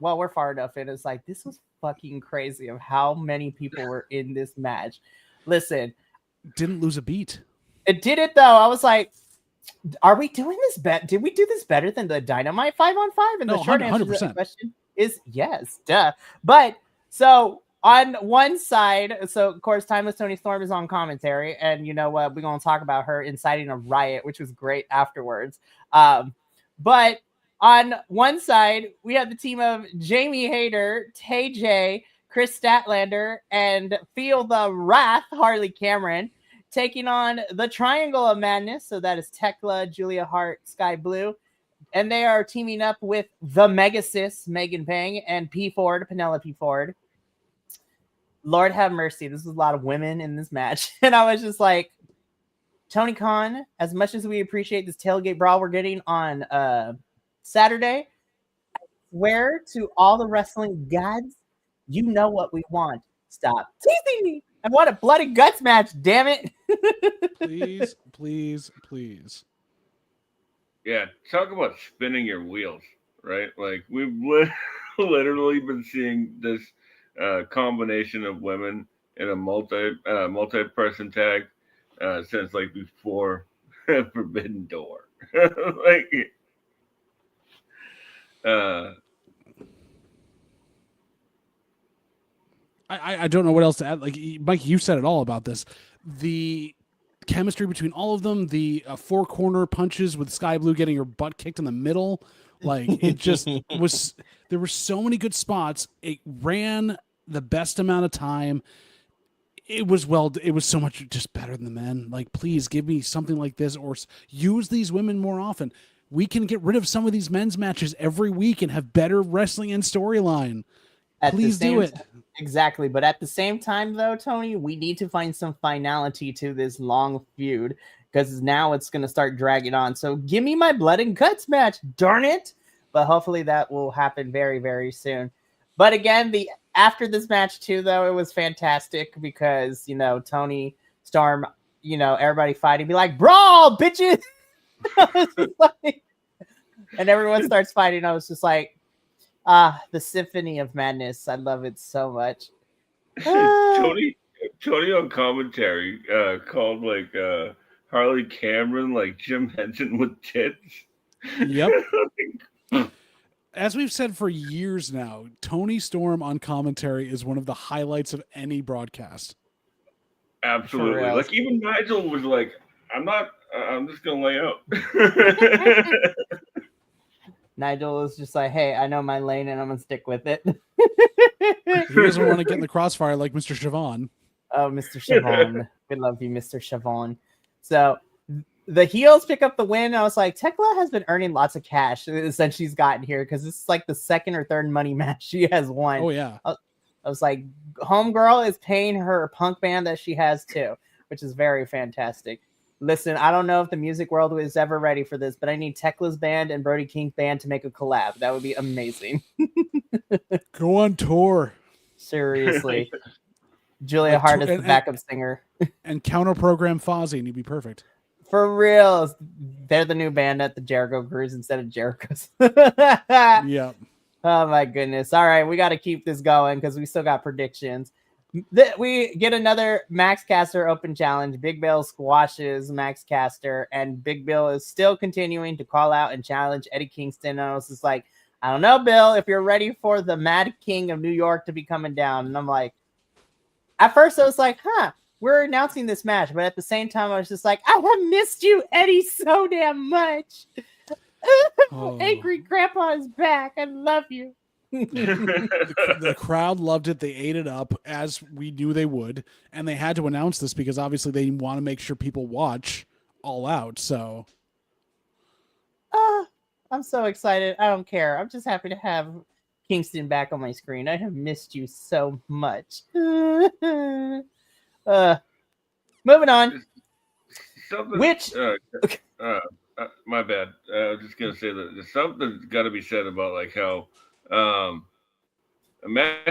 well, we're far enough in. It's like, this was fucking crazy of how many people were in this match. Listen, didn't lose a beat. It did it though. I was like, are we doing this better? Did we do this better than the Dynamite 5-on-5? And the short answer to that question is yes, duh. But so on one side, so of course, Timeless Tony Storm is on commentary, and you know what? We're gonna talk about her inciting a riot, which was great afterwards. But on one side, we have the team of Jamie Hayter, Tay J, Chris Statlander, and Feel the Wrath, Harley Cameron, taking on the Triangle of Madness. So that is Tekla, Julia Hart, Sky Blue. And they are teaming up with the Megasis, Megan Pang, and P. Ford, Penelope Ford. Lord have mercy. This was a lot of women in this match. And I was just like, Tony Khan, as much as we appreciate this tailgate brawl we're getting on Saturday, I swear to all the wrestling gods, you know what we want. Stop teasing me. I want a blood and guts match, damn it. Please, please, please. Yeah, talk about spinning your wheels, right? Like, we've literally been seeing this combination of women in a multi-person tag since like before Forbidden Door. Like, I don't know what else to add. Like, Mike, you said it all about this. The chemistry between all of them, the four corner punches with Sky Blue getting her butt kicked in the middle. Like, it just was, there were so many good spots. It ran the best amount of time. It was so much just better than the men. Like, please give me something like this, or use these women more often. We can get rid of some of these men's matches every week and have better wrestling and storyline. Please do it. Exactly. But at the same time, though, Tony, we need to find some finality to this long feud, because now it's going to start dragging on. So give me my blood and guts match, darn it. But hopefully that will happen very, very soon. But again, after this match, too, though, it was fantastic because, you know, Tony Storm, you know, everybody fighting, be like, brawl, bitches. And everyone starts fighting. I was just like, the Symphony of Madness. I love it so much. Tony on commentary called like Harley Cameron like Jim Henson with tits. Yep. As we've said for years now, Tony Storm on commentary is one of the highlights of any broadcast. Absolutely. Like, even Nigel was like, I'm just gonna lay out. Nigel was just like, hey, I know my lane and I'm gonna stick with it. He doesn't want to get in the crossfire like Mr. Siobhan. Oh, Mr. Siobhan. We love you, Mr. Siobhan. So the heels pick up the win. I was like, Tekla has been earning lots of cash since she's gotten here, because this is like the second or third money match she has won. Oh, yeah. I was like, Homegirl is paying her punk band that she has too, which is very fantastic. Listen, I don't know if the music world was ever ready for this, but I need Tekla's band and Brody King's band to make a collab. That would be amazing. Go on tour. Seriously. Julia Hart is the backup singer. And counter-program Fozzy, and you'd be perfect. For real. They're the new band at the Jericho Cruise instead of Jericho's. Yeah. Oh, my goodness. All right, we got to keep this going because we still got predictions. We get another Max Caster Open Challenge. Big Bill squashes Max Caster, and Big Bill is still continuing to call out and challenge Eddie Kingston. And I was just like, I don't know, Bill, if you're ready for the Mad King of New York to be coming down. And I'm like, at first I was like, we're announcing this match. But at the same time, I was just like, I have missed you, Eddie, so damn much. Oh. Angry Grandpa is back. I love you. The crowd loved it. They ate it up, as we knew they would, and they had to announce this because obviously they want to make sure people watch All Out. So I'm so excited. I don't care. I'm just happy to have Kingston back on my screen. I have missed you so much. Moving on. My bad. I was just gonna say that something's got to be said about like how Max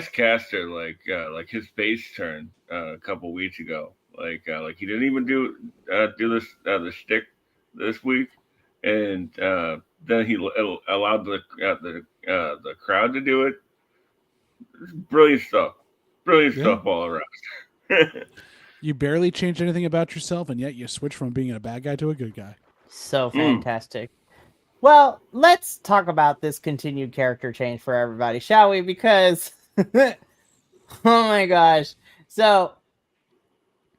Caster, like his face turn a couple weeks ago. Like he didn't even do this the shtick this week, and then he allowed the crowd to do it. Brilliant stuff. Brilliant stuff all around. You barely changed anything about yourself, and yet you switched from being a bad guy to a good guy. So fantastic. Well, let's talk about this continued character change for everybody, shall we? Because, oh my gosh. So,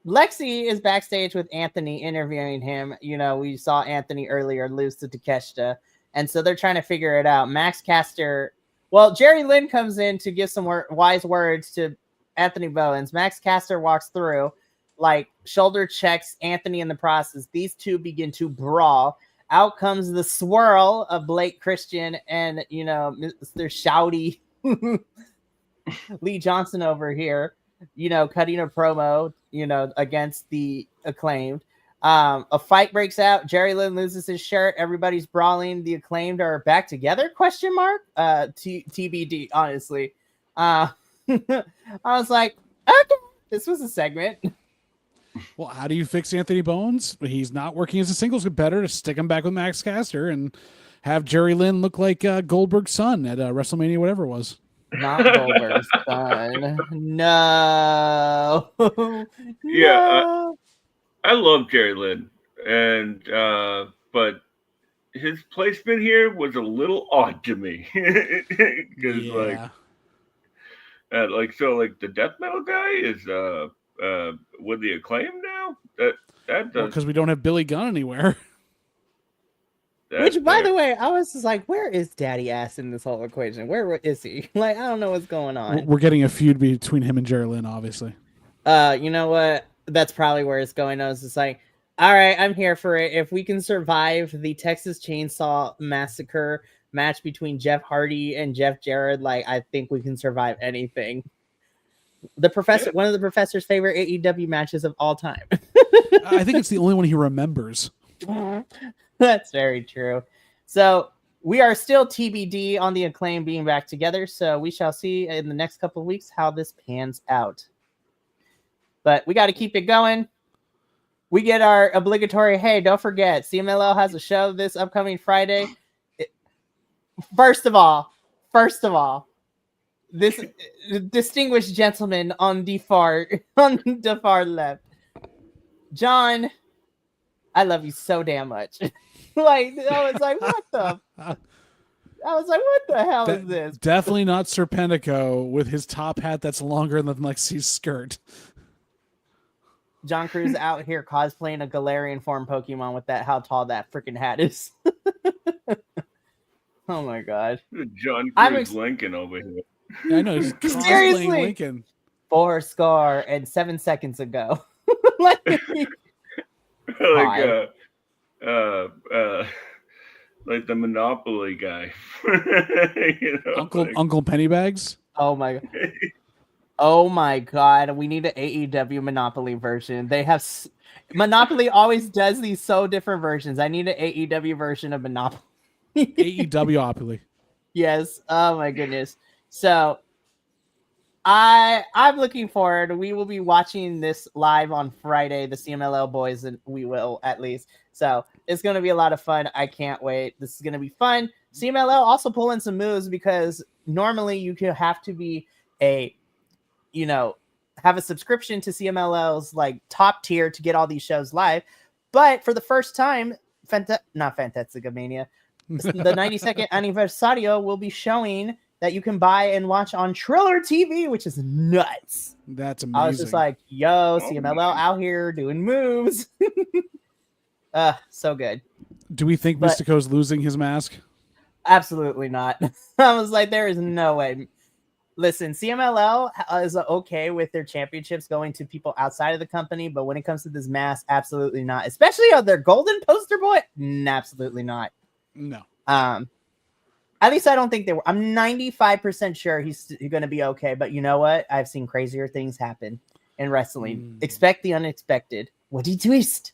Lexi is backstage with Anthony interviewing him. You know, we saw Anthony earlier lose to Takeshita. And so they're trying to figure it out. Max Caster, well, Jerry Lynn comes in to give some wise words to Anthony Bowens. Max Caster walks through, like, shoulder checks Anthony in the process. These two begin to brawl. Out comes the swirl of Blake Christian and, you know, Mr. Shouty Lee Johnson over here, you know, cutting a promo, you know, against the Acclaimed. A fight breaks out. Jerry Lynn loses his shirt. Everybody's brawling. The Acclaimed are back together? Question mark. TBD, honestly. I was like, okay, this was a segment. Well, how do you fix Anthony Bowens? He's not working as a singles competitor. To stick him back with Max Caster and have Jerry Lynn look like Goldberg's son at WrestleMania, whatever it was. Not Goldberg's son. No. Yeah, No. I love Jerry Lynn, and but his placement here was a little odd to me because like the death metal guy is with the Acclaim now. That does because we don't have Billy Gunn anywhere. Which, by the way, I was just like, where is Daddy Ass in this whole equation? Where is he? Like, I don't know what's going on. We're getting a feud between him and Jerry Lynn, obviously. You know what? That's probably where it's going. I was just like, all right, I'm here for it. If we can survive the Texas Chainsaw Massacre match between Jeff Hardy and Jeff Jarrett, like, I think we can survive anything. The professor, one of the professor's favorite AEW matches of all time. I think it's the only one he remembers. That's very true. So we are still TBD on the Acclaim being back together. So we shall see in the next couple of weeks how this pans out. But we got to keep it going. We get our obligatory, hey, don't forget, CMLL has a show this upcoming Friday. First of all, this distinguished gentleman on the far left, John, I love you so damn much. Like, I was like, what the hell is this? Definitely not Serpentico with his top hat that's longer than Lexi's skirt. John Cruz out here cosplaying a Galarian form Pokemon with that, how tall that freaking hat is. Oh my god. John Cruz Lincoln over here. Yeah, I know. He's Seriously. Lincoln. 7 seconds ago. Like the Monopoly guy. You know, Uncle Pennybags. Oh my god, we need an AEW Monopoly version. They have Monopoly always does these so different versions. I need an AEW version of Monopoly. AEW-opoly. Yes. Oh my goodness. So I'm looking forward. We will be watching this live on Friday, the CMLL boys, and we will at least. So it's going to be a lot of fun. I can't wait. This is going to be fun. CMLL also pulling some moves because normally you could have to be have a subscription to CMLL's like top tier to get all these shows live. But for the first time, not Fantastica Mania, the 92nd Anniversario will be showing that you can buy and watch on Triller TV, which is nuts. That's amazing. I was just like, yo, CMLL out here doing moves. So good. Do we think Mystico's losing his mask? Absolutely not. I was like, there is no way. Listen, CMLL is okay with their championships going to people outside of the company, but when it comes to this mask, absolutely not. Especially their golden poster boy, absolutely not. No. At least I don't think they were. I'm 95% sure he's going to be okay. But you know what? I've seen crazier things happen in wrestling. Expect the unexpected. What do you twist?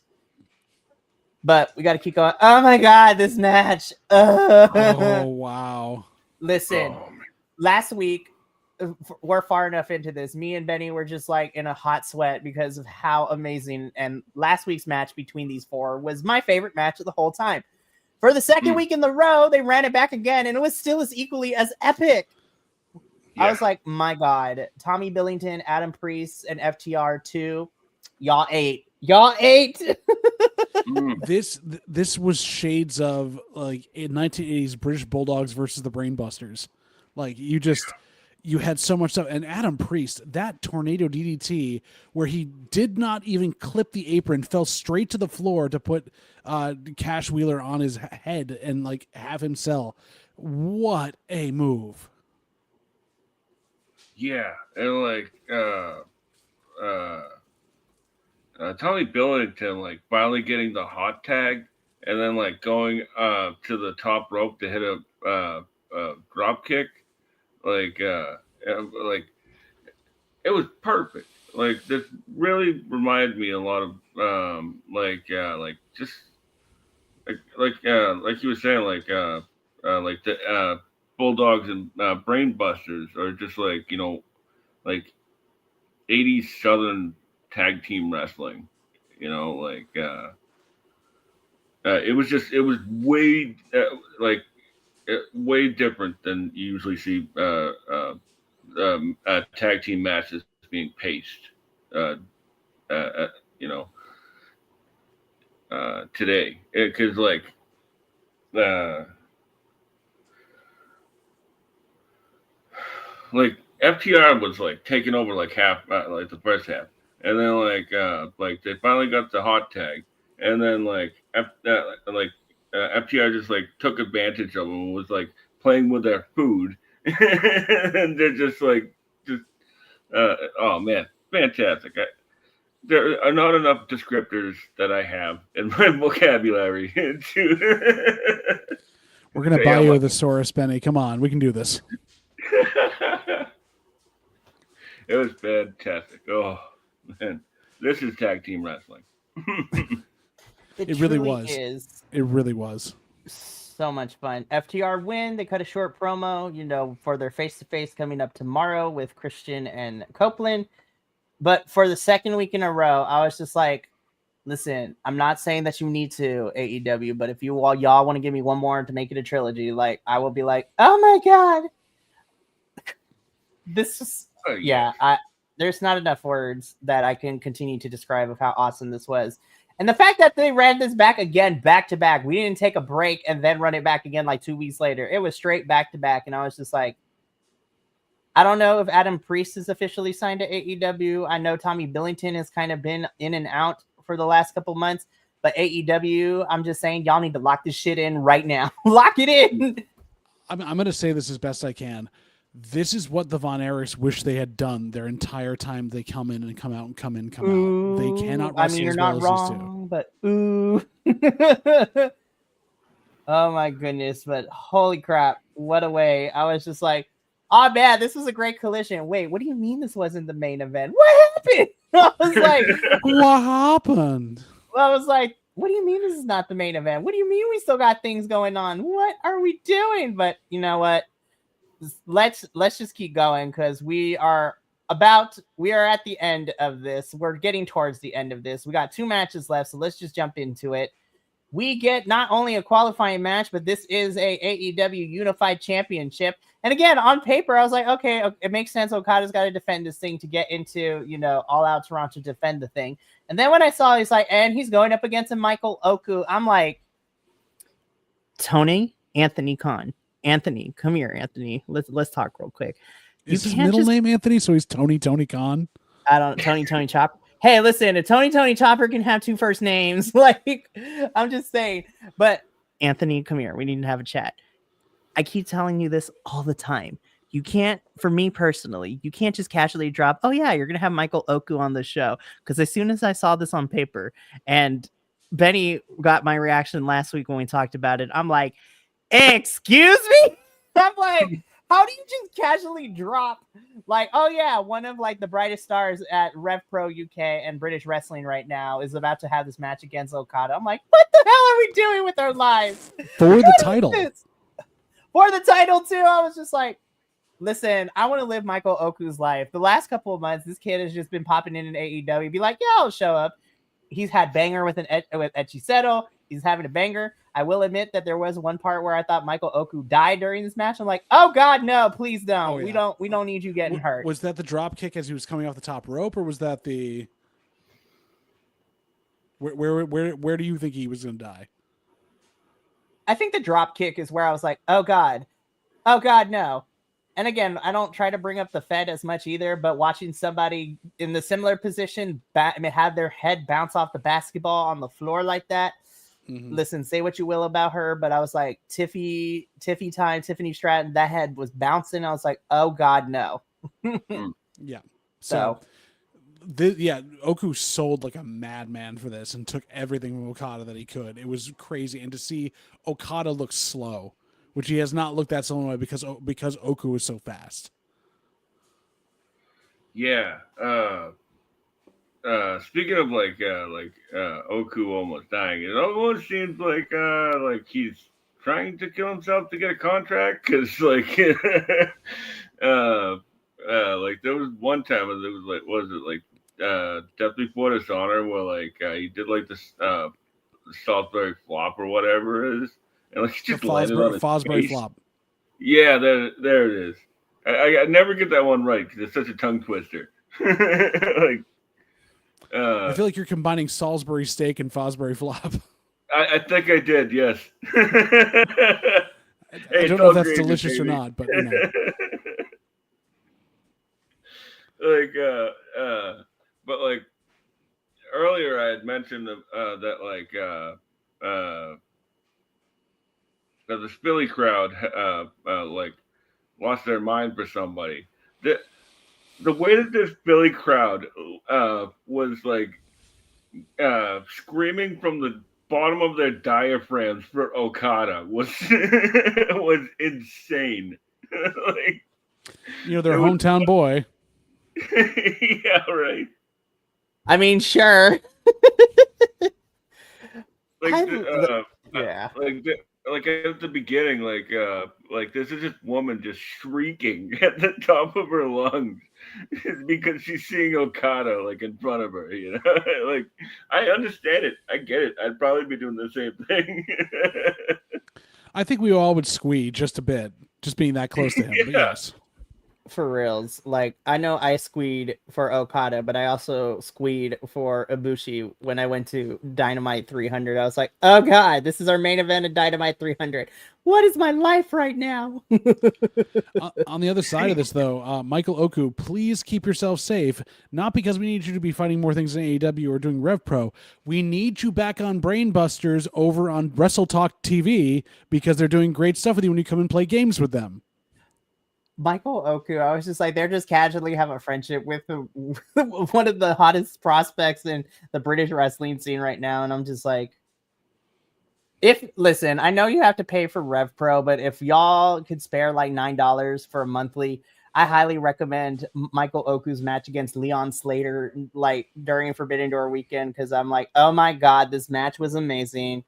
But we got to keep going. Oh my God, this match. Oh, wow. Listen, last week, we're far enough into this. Me and Benny were just like in a hot sweat because of how amazing. And last week's match between these four was my favorite match of the whole time. For the second week in the row, they ran it back again, and it was still as equally as epic. Yeah. I was like, my God, Tommy Billington, Adam Priest, and FTR 2, y'all ate. This was shades of like in 1980s British Bulldogs versus the Brainbusters. Like you had so much stuff. And Adam Priest, that tornado DDT where he did not even clip the apron, fell straight to the floor to put Cash Wheeler on his head and like have him sell. What a move. Yeah, and like Tommy Billington like finally getting the hot tag and then like going to the top rope to hit a drop kick, like it was perfect. Like this really reminded me a lot of like you were saying like the Bulldogs and Brain Busters are just like like 80s Southern tag team wrestling, like it was way way different than you usually see tag team matches being paced today, because like FTR was like taking over like half like the first half, and then like they finally got the hot tag, and then FTR just like took advantage of them and was like playing with their food, and they're just oh man, fantastic. There are not enough descriptors that I have in my vocabulary to. We're gonna buy you a thesaurus, Benny. Come on, we can do this. It was fantastic. Oh man, this is tag team wrestling. It really was. It really was so much fun. FTR win. They cut a short promo, for their face-to-face coming up tomorrow with Christian and Copeland. But for the second week in a row, I was just like, listen, I'm not saying that you need to, AEW, but if y'all want to give me one more to make it a trilogy, like I will be like, oh my God. This is there's not enough words that I can continue to describe of how awesome this was. And the fact that they ran this back again, back to back, we didn't take a break and then run it back again like 2 weeks later. It was straight back to back. And I was just like, I don't know if Adam Priest is officially signed to AEW. I know Tommy Billington has kind of been in and out for the last couple months, but AEW, I'm just saying, y'all need to lock this shit in right now. Lock it in. I'm going to say this as best I can. This is what the Von Erichs wish they had done their entire time. They come in and come out and come in, come out. They cannot wrestle you're as not well wrong, but oh my goodness, but holy crap, what a way. I was just like, oh man, this was a great collision. Wait, what do you mean this wasn't the main event? What happened? I was like, what happened? I was like, what do you mean this is not the main event? What do you mean we still got things going on? What are we doing? But you know what? Let's just keep going because we are at the end of this. We're getting towards the end of this. We got 2 matches left, so let's just jump into it. We get not only a qualifying match, but this is a AEW Unified Championship. And again, on paper, I was like, okay, it makes sense. Okada's got to defend this thing to get into, All Out Toronto to defend the thing. And then when I saw he's like, and he's going up against a Michael Oku, I'm like, Anthony Khan. Anthony, come here, Anthony. Let's talk real quick. Is his middle name Anthony? So he's Tony Khan? I don't Tony Chopper. Hey, listen, if Tony Chopper can have 2 first names, like I'm just saying. But Anthony, come here. We need to have a chat. I keep telling you this all the time. You can't, for me personally, you can't just casually drop, oh yeah, you're gonna have Michael Oku on the show. Because as soon as I saw this on paper, and Benny got my reaction last week when we talked about it, I'm like, excuse me? I'm like, how do you just casually drop like, oh yeah, one of like the brightest stars at Rev Pro UK and British wrestling right now is about to have this match against Okada. I'm like, what the hell are we doing with our lives? For the title. For the title too. I was just like, Listen, I want to live Michael Oku's life. The last couple of months, this kid has just been popping in AEW. Be like, yeah, I'll show up. He's had banger with with Echiseto. He's having a banger. I will admit that there was one part where I thought Michael Oku died during this match. I'm like, oh God, no, please don't. Oh, yeah. We don't need you getting hurt. Was that the drop kick as he was coming off the top rope, or was that the where do you think he was gonna die? I think the drop kick is where I was like, oh God, no. And again, I don't try to bring up the Fed as much either, but watching somebody in the similar position have their head bounce off the basketball on the floor like that. Mm-hmm. Listen, say what you will about her, but I was like, Tiffany Stratton, that head was bouncing. I was like, oh God, no. Yeah. So Oku sold like a madman for this and took everything from Okada that he could. It was crazy. And to see Okada look slow, which he has not looked that slow because Oku is so fast. Yeah. Speaking of Oku almost dying, it almost seems like he's trying to kill himself to get a contract, because there was one time it was Death Before Dishonor where he did the Salisbury flop or whatever it is, and he just landed on his Fosbury face. flop. Yeah, there it is. I never get that one right because it's such a tongue twister. I feel like you're combining Salisbury steak and Fosbury flop. I think I did, yes. I don't know if that's delicious or not, but you know. Earlier I had mentioned that that the Spilly crowd lost their mind for somebody. The way that this Philly crowd was screaming from the bottom of their diaphragms for Okada was was insane. Their hometown boy. Yeah, right. I mean, sure. Yeah. At the beginning, this is this woman just shrieking at the top of her lungs because she's seeing Okada in front of her. I understand it. I get it. I'd probably be doing the same thing. I think we all would squee just a bit, just being that close to him. Yeah. But yes. For reals. I know I squeed for Okada, but I also squeed for Ibushi when I went to Dynamite 300. I was like, oh God, this is our main event at Dynamite 300. What is my life right now? On the other side of this, though, Michael Oku, please keep yourself safe. Not because we need you to be fighting more things in AEW or doing Rev Pro. We need you back on Brainbusters over on Wrestle Talk TV because they're doing great stuff with you when you come and play games with them. Michael Oku, I was just like, they're just casually have a friendship with one of the hottest prospects in the British wrestling scene right now. And I'm just like, listen, I know you have to pay for Rev Pro, but if y'all could spare $9 for a monthly, I highly recommend Michael Oku's match against Leon Slater, during Forbidden Door weekend. Cause I'm like, oh my God, this match was amazing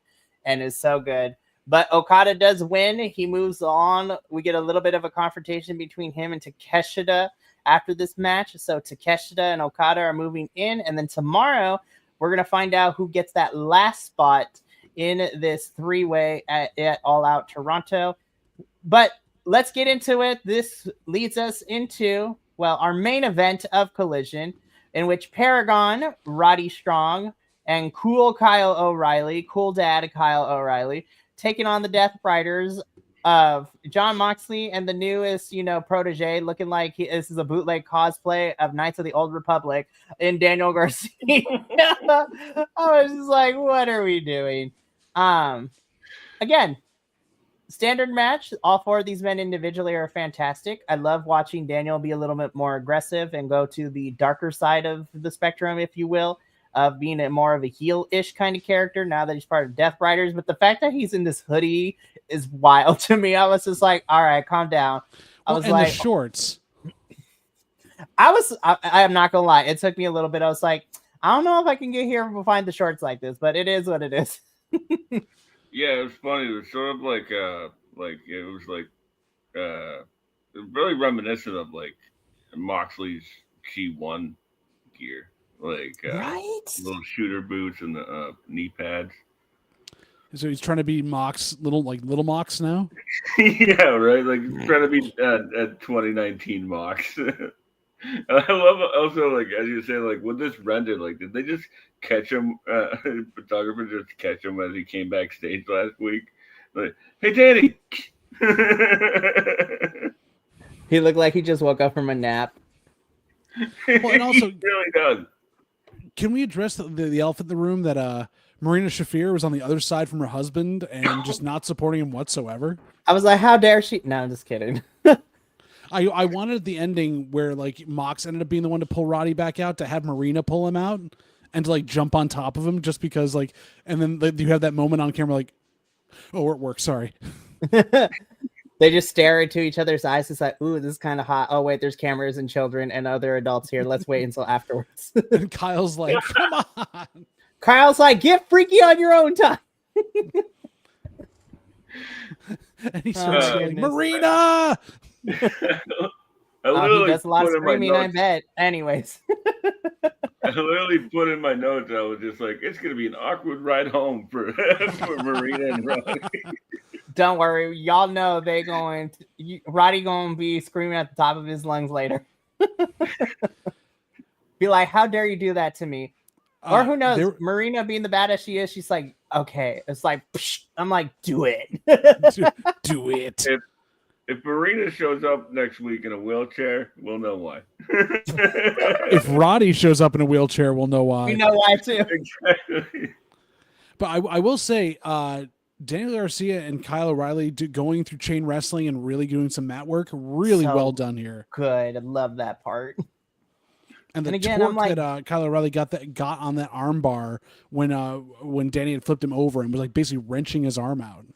and it's so good. But Okada does win. He moves on. We get a little bit of a confrontation between him and Takeshita after this match. So Takeshita and Okada are moving in. And then tomorrow, we're going to find out who gets that last spot in this three-way at All Out Toronto. But let's get into it. This leads us into, our main event of Collision, in which Paragon, Roddy Strong, and Cool Kyle O'Reilly, Cool Dad Kyle O'Reilly, taking on the Death Riders of John Moxley and the newest, protege, looking like this is a bootleg cosplay of Knights of the Old Republic in Daniel Garcia. I was just like, what are we doing? Again, standard match. All four of these men individually are fantastic. I love watching Daniel be a little bit more aggressive and go to the darker side of the spectrum, if you will, of being more of a heel-ish kind of character now that he's part of Death Riders. But the fact that he's in this hoodie is wild to me. I was just like, all right, calm down. The shorts. I am not gonna lie, it took me a little bit. I was like, I don't know if I can get here and find the shorts like this, but it is what it is. Yeah, it was funny. It was sort of it was really reminiscent of like Moxley's G1 gear, like Right? little shooter boots and the knee pads. So he's trying to be Mox, little Mox now. Yeah, right. Like trying to be at 2019 Mox. I love also like as you say like with this render like did they just catch him? Photographer just catch him as he came backstage last week. Like, hey Danny. He looked like he just woke up from a nap. Well, and also, he really does. can we address the elephant in the room that Marina Shafir was on the other side from her husband and just not supporting him whatsoever? I was like, how dare she? No, I'm just kidding. I wanted the ending where like Mox ended up being the one to pull Roddy back out, to have Marina pull him out and to like jump on top of him just because like, and then like, you have that moment on camera like, oh, we're at work, sorry. They just stare into each other's eyes. It's like, ooh, this is kind of hot. Oh, wait, there's cameras and children and other adults here. Let's wait until afterwards. And Kyle's like, come on. Kyle's like, get freaky on your own time. And he starts yelling, goodness. Marina! He does a lot of screaming, I bet. Anyways. I literally put in my notes. I was just like, it's gonna be an awkward ride home for for Marina and Roddy. Don't worry, y'all know Roddy gonna be screaming at the top of his lungs later. Be like, how dare you do that to me? Or who knows? Marina being the badass she is, she's like, okay. It's like, psh. I'm like, do it. do it. If Marina shows up next week in a wheelchair, we'll know why. If Roddy shows up in a wheelchair, we'll know why. We know why too. Exactly. But I will say, Daniel Garcia and Kyle O'Reilly going through chain wrestling and really doing some mat work, really So well done here. Good. I love that part. And the again, torque I'm like, that Kyle O'Reilly got on that arm bar when Danny had flipped him over and was like basically wrenching his arm out.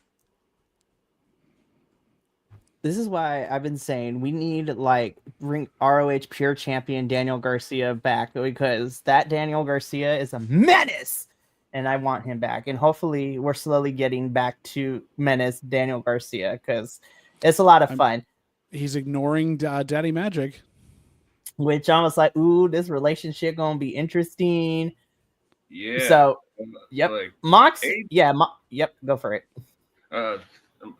this is why I've been saying we need like bring ROH pure champion Daniel Garcia back, because that Daniel Garcia is a menace and I want him back. And hopefully we're slowly getting back to menace Daniel Garcia because it's a lot of fun. He's ignoring Daddy Magic. Which I was like, ooh, this relationship gonna be interesting. Yeah. So, yep. Like, Mox, yep, go for it.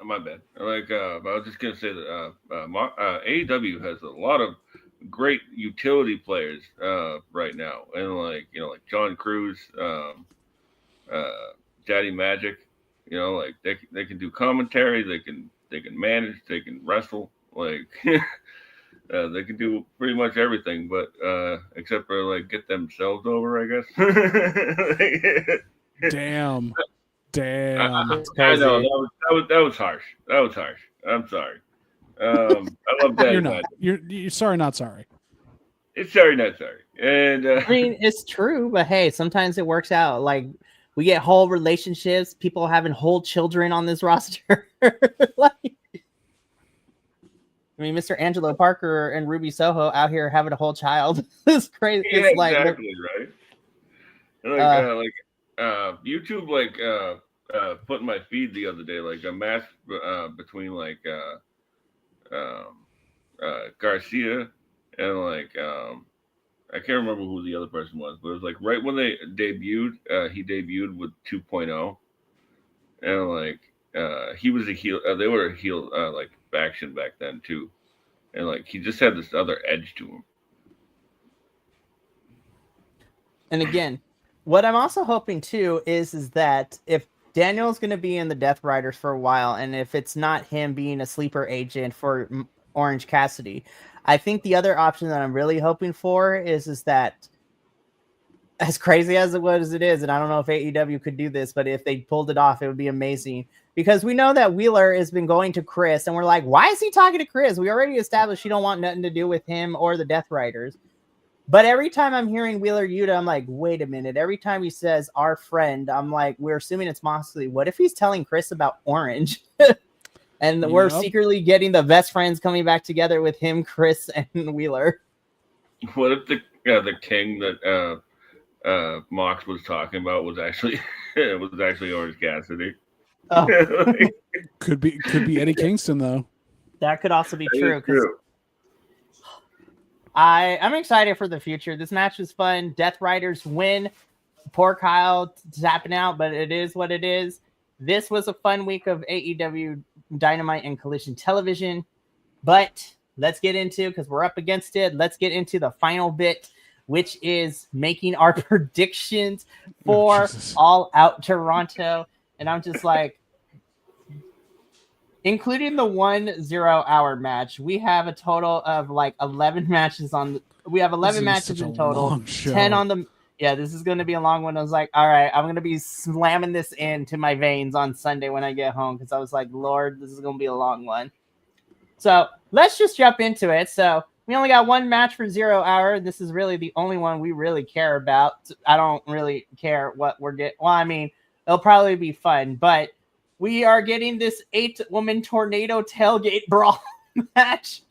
My bad. Like, I was just gonna say that AEW has a lot of great utility players right now, and like John Cruz, Daddy Magic, like they can do commentary, they can manage, they can wrestle, like. They can do pretty much everything, but except for like get themselves over, I guess. Damn. I know that was harsh. That was harsh. I'm sorry. I love that. You're not. You're sorry, not sorry. It's sorry, not sorry. And I mean, it's true, but hey, sometimes it works out. Like we get whole relationships, people having whole children on this roster. I mean, Mr. Angelo Parker and Ruby Soho out here having a whole child. It's crazy. Yeah, it's like, exactly, right? YouTube put in my feed the other day like a match between like Garcia and like I can't remember who the other person was, but it was like right when they debuted, he debuted with 2.0, and like he was a heel. They were a heel like faction back then too, and like he just had this other edge to him. And again, what I'm also hoping too is that if Daniel's going to be in the Death Riders for a while, and if it's not him being a sleeper agent for Orange Cassidy, I think the other option that I'm really hoping for is that, as crazy as it is, and I don't know if AEW could do this, but if they pulled it off, it would be amazing. Because we know that Wheeler has been going to Chris, and we're like, why is he talking to Chris? We already established you don't want nothing to do with him or the Death Riders. But every time I'm hearing Wheeler Yuta, I'm like, wait a minute. Every time he says our friend, I'm like, we're assuming it's Moxley. What if he's telling Chris about Orange? And we're secretly getting the best friends coming back together with him, Chris, and Wheeler. What if the king that Mox was talking about was actually Orange Cassidy? Oh. Could be Eddie Kingston though. That could also be That true is because true. I'm excited for the future. This match was fun. Death Riders win. Poor Kyle tapping out, but it is what it is. This was a fun week of AEW Dynamite and Collision Television. But let's get into, because we're up against it, let's get into the final bit, which is making our predictions for All Out Toronto. And I'm just like, including the 1 0 hour match, we have a total of like 11 matches on. We have 11 matches in total. 10 on the. Yeah, this is going to be a long one. I was like, all right, I'm going to be slamming this into my veins on Sunday when I get home because I was like, Lord, this is going to be a long one. So let's just jump into it. So we only got one match for 0 hour. This is really the only one we really care about. I don't really care what we're getting. Well, I mean, it'll probably be fun, but we are getting this 8-woman tornado tailgate brawl match,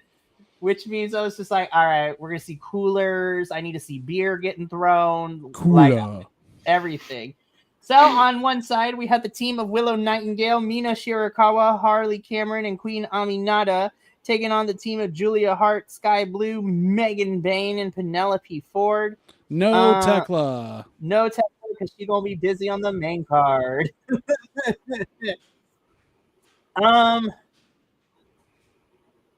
which means I was just like, all right, we're going to see coolers. I need to see beer getting thrown. Like everything. So on one side, we have the team of Willow Nightingale, Mina Shirakawa, Harley Cameron, and Queen Aminata taking on the team of Julia Hart, Sky Blue, Megan Bain, and Penelope Ford. No Tekla. No Tekla because she's going to be busy on the main card.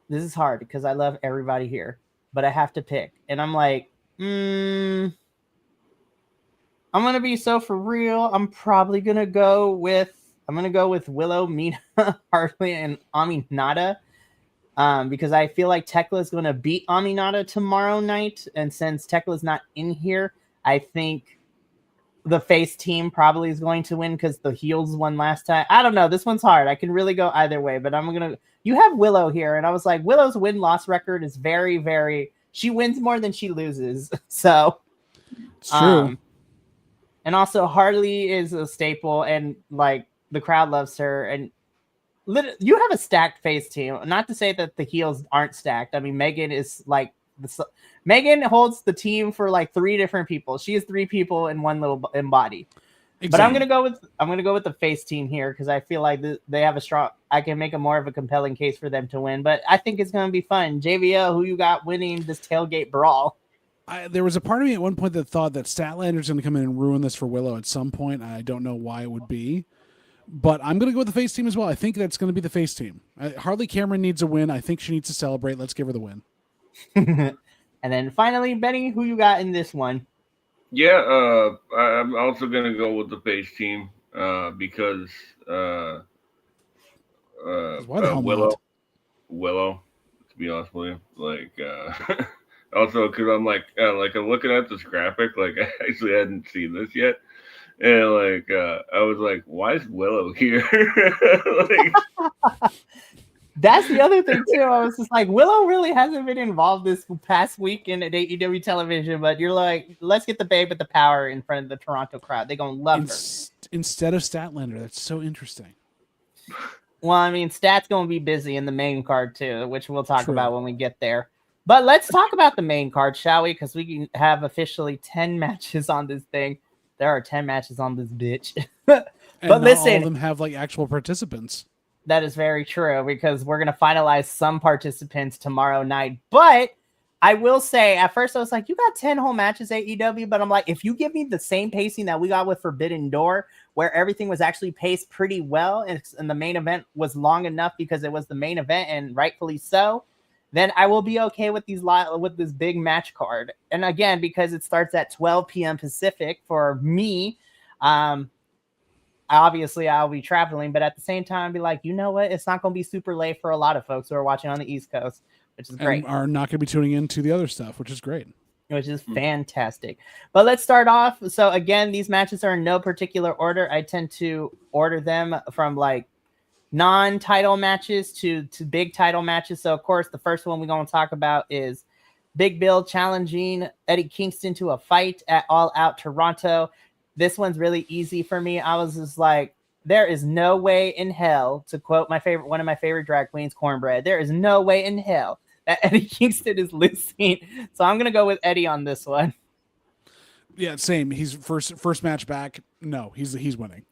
This is hard because I love everybody here, but I have to pick. And I'm like, I'm going to be so for real. I'm probably going to go with Willow, Mina, Harley, and Aminata. Because I feel like Tekla is going to beat Aminata tomorrow night. And since Tekla's not in here, I think the face team probably is going to win because the heels won last time. I don't know. This one's hard. I can really go either way, but you have Willow here. And I was like, Willow's win-loss record is very, very, she wins more than she loses. So it's true. And also Harley is a staple and like the crowd loves her. And you have a stacked face team. Not to say that the heels aren't stacked. I mean, Megan is like Megan holds the team for like 3 different people. She has 3 people in one little body. Exactly. But I'm gonna go with the face team here because I feel like they have a strong. I can make a more of a compelling case for them to win. But I think it's gonna be fun. JVL, who you got winning this tailgate brawl? There was a part of me at one point that thought that Statlander's going to come in and ruin this for Willow at some point. I don't know why it would be. But I'm going to go with the face team as well. I think that's going to be the face team. Harley Cameron needs a win. I think she needs to celebrate. Let's give her the win. And then finally, Benny, who you got in this one? Yeah, I'm also going to go with the face team because why the hell Willow, to be honest with you. Like, also because I'm like I'm looking at this graphic, like I actually hadn't seen this yet. And like I was like, why is Willow here? Like, that's the other thing too. I was just like, Willow really hasn't been involved this past weekend at AEW television, but you're like, let's get the babe with the power in front of the Toronto crowd. They're gonna love her. Instead of Statlander. That's so interesting. Well, I mean, Stat's gonna be busy in the main card too, which we'll talk about when we get there. But let's talk about the main card, shall we? Because we can have officially 10 matches on this thing. There are 10 matches on this bitch. But listen, all of them have like actual participants. That is very true because we're going to finalize some participants tomorrow night. But I will say, at first I was like, you got 10 whole matches AEW. But I'm like, if you give me the same pacing that we got with Forbidden Door, where everything was actually paced pretty well and the main event was long enough because it was the main event and rightfully so, then I will be okay with this big match card. And again, because it starts at 12 p.m. Pacific for me, obviously I'll be traveling, but at the same time, be like, you know what? It's not going to be super late for a lot of folks who are watching on the East Coast, which is great. And are not going to be tuning into the other stuff, which is great. Which is fantastic. But let's start off. So again, these matches are in no particular order. I tend to order them from like non-title matches to big title matches. So of course, the first one we're going to talk about is Big Bill challenging Eddie Kingston to a fight at All Out Toronto. This one's really easy for me. I was just like, there is no way in hell, to quote one of my favorite drag queens, Cornbread, there is no way in hell that Eddie Kingston is losing. So I'm going to go with Eddie on this one. Yeah, same. He's first match back. No, he's winning.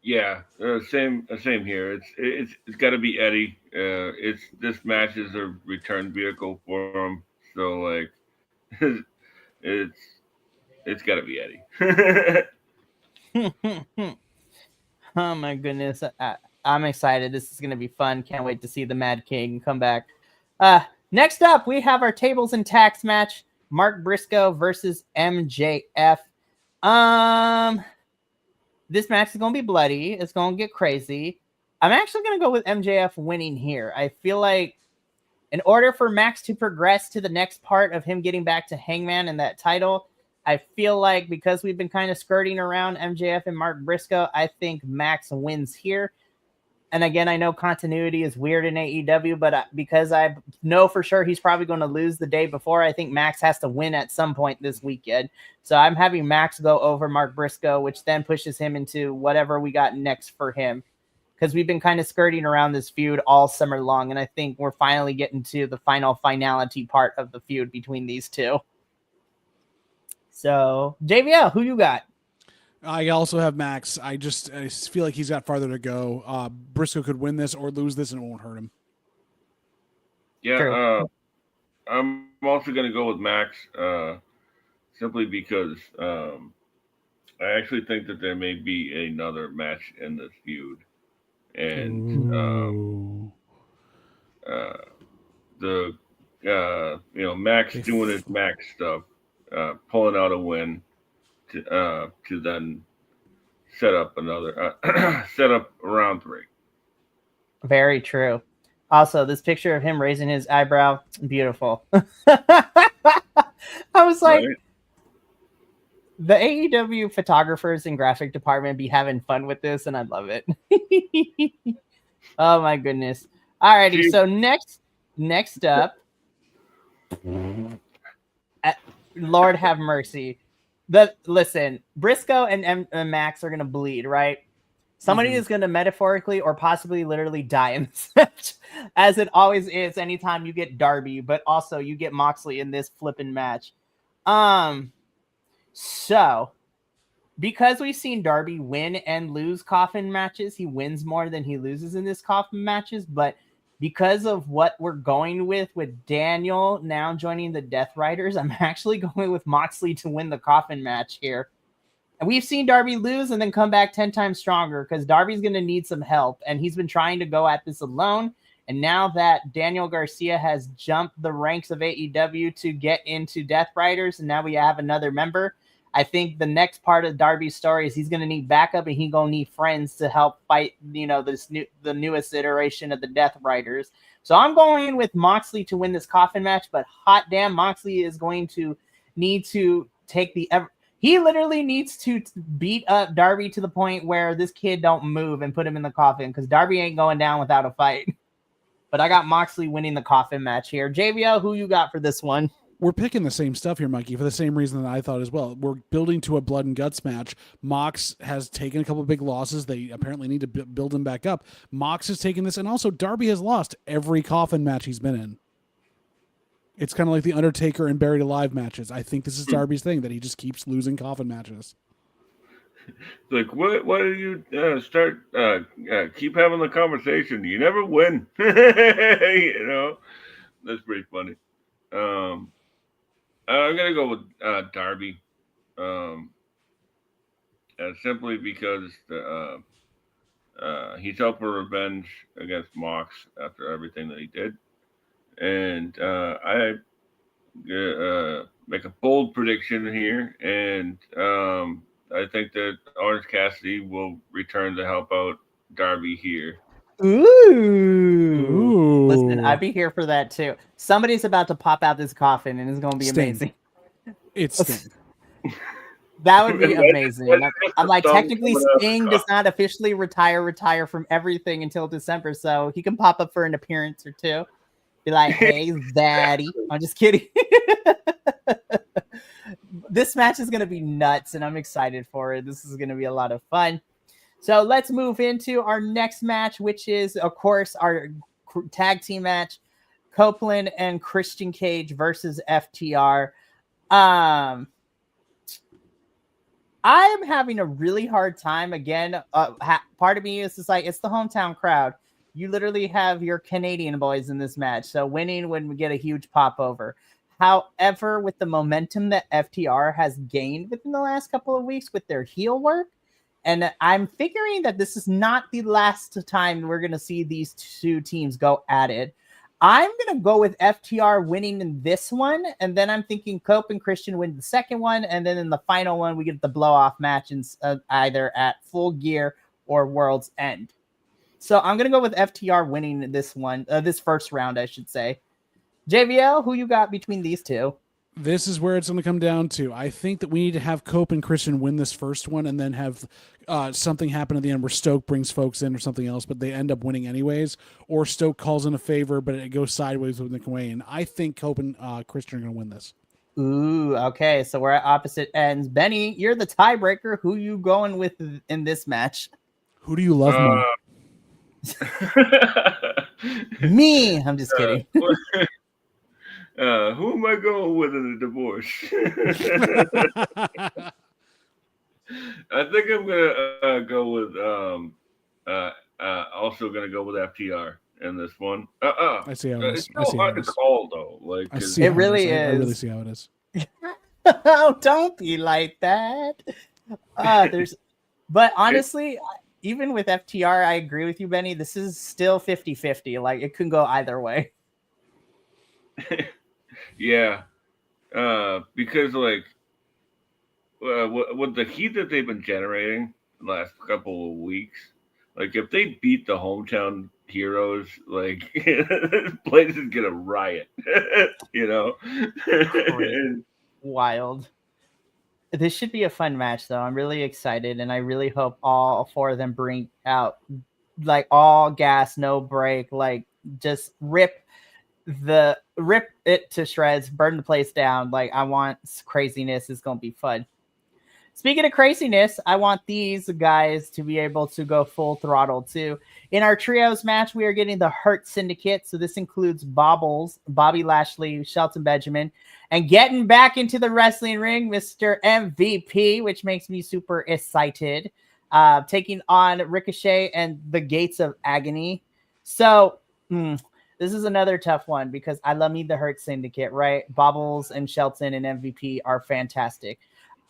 Yeah, same here. It's got to be Eddie. This match is a return vehicle for him. So like, it's it's got to be Eddie. Oh my goodness. I'm excited. This is going to be fun. Can't wait to see the Mad King come back. Next up, we have our tables and tacks match. Mark Briscoe versus MJF. This match is going to be bloody. It's going to get crazy. I'm actually going to go with MJF winning here. I feel like in order for Max to progress to the next part of him getting back to Hangman and that title, I feel like because we've been kind of skirting around MJF and Mark Briscoe, I think Max wins here. And again, I know continuity is weird in AEW, but because I know for sure he's probably going to lose the day before, I think Max has to win at some point this weekend. So I'm having Max go over Mark Briscoe, which then pushes him into whatever we got next for him. Because we've been kind of skirting around this feud all summer long, and I think we're finally getting to the finality part of the feud between these two. So, JVL, who you got? I also have Max. I feel like he's got farther to go. Briscoe could win this or lose this, and it won't hurt him. Yeah, I'm also going to go with Max, simply because I actually think that there may be another match in this feud, and Max doing his Max stuff, pulling out a win to then set up another set up round 3. Very true. Also, this picture of him raising his eyebrow, beautiful. I was like, right? The AEW photographers and graphic department be having fun with this, and I love it. Oh my goodness. Alrighty, so next up, Lord have mercy. Listen, Briscoe and Max are gonna bleed, right? Somebody is gonna metaphorically or possibly literally die in this match, as it always is anytime you get Darby, but also you get Moxley in this flipping match. So because we've seen Darby win and lose coffin matches, he wins more than he loses in this coffin matches, but because of what we're going with Daniel now joining the Death Riders, I'm actually going with Moxley to win the coffin match here. And we've seen Darby lose and then come back 10 times stronger because Darby's going to need some help. And he's been trying to go at this alone. And now that Daniel Garcia has jumped the ranks of AEW to get into Death Riders, and now we have another member, I think the next part of Darby's story is he's going to need backup and he's going to need friends to help fight, the newest iteration of the Death Riders. So I'm going with Moxley to win this coffin match, but hot damn, Moxley is going to need to take he literally needs to beat up Darby to the point where this kid don't move and put him in the coffin because Darby ain't going down without a fight. But I got Moxley winning the coffin match here. JVL, who you got for this one? We're picking the same stuff here, Mikey, for the same reason that I thought as well. We're building to a blood and guts match. Mox has taken a couple of big losses. They apparently need to build him back up. Mox has taken this, and also Darby has lost every coffin match he's been in. It's kind of like the Undertaker and Buried Alive matches. I think this is Darby's thing, that he just keeps losing coffin matches. Like, why do you keep having the conversation? You never win. That's pretty funny. I'm gonna go with Darby, simply because he's out for revenge against Mox after everything that he did, and I make a bold prediction here, and I think that Orange Cassidy will return to help out Darby here. Ooh. Listen, I'd be here for that too. Somebody's about to pop out this coffin and it's going to be amazing. It's Sting. That would be amazing. I'm like, technically Sting does not officially retire from everything until December, so he can pop up for an appearance or two. Be like, hey, daddy. I'm just kidding. This match is going to be nuts and I'm excited for it. This is going to be a lot of fun. So let's move into our next match, which is, of course, our tag team match, Copeland and Christian Cage versus FTR. I am having a really hard time again. Part of me is just like, it's the hometown crowd. You literally have your Canadian boys in this match, so winning would get a huge pop over. However, with the momentum that FTR has gained within the last couple of weeks with their heel work, and I'm figuring that this is not the last time we're going to see these two teams go at it. I'm going to go with FTR winning in this one, and then I'm thinking Cope and Christian win the second one, and then in the final one, we get the blow-off match either at Full Gear or World's End. So I'm going to go with FTR winning this one, this first round, I should say. JVL, who you got between these two? This is where it's going to come down to. I think that we need to have Cope and Christian win this first one and then have something happen at the end where Stoke brings folks in or something else, but they end up winning anyways, or Stoke calls in a favor, but it goes sideways with Nick Wayne. I think Cope and Christian are going to win this. Ooh, okay. So we're at opposite ends. Benny, you're the tiebreaker. Who you going with in this match? Who do you love more? Me. I'm just kidding. Who am I going with in a divorce? I think I'm gonna go with also gonna go with FTR in this one. I see how it is. It's so hard to call though. Like it really is. I really see how it is. Oh, don't be like that. But honestly, even with FTR, I agree with you, Benny. This is still 50-50. Like it could go either way. Yeah, because like with the heat that they've been generating the last couple of weeks, like if they beat the hometown heroes, like this place is gonna riot, you know. Wild. This should be a fun match, though. I'm really excited, and I really hope all four of them bring out like all gas, no break, like just rip it to shreds, burn the place down. Like I want craziness. It's gonna be fun. Speaking of craziness, I want these guys to be able to go full throttle too. In our trios match, we are getting the Hurt Syndicate. So this includes Bobbles, Bobby Lashley, Shelton Benjamin, and getting back into the wrestling ring, Mr. MVP, which makes me super excited. Taking on Ricochet and the Gates of Agony. So this is another tough one because I love me the Hurt Syndicate, right? Bobbles and Shelton and MVP are fantastic.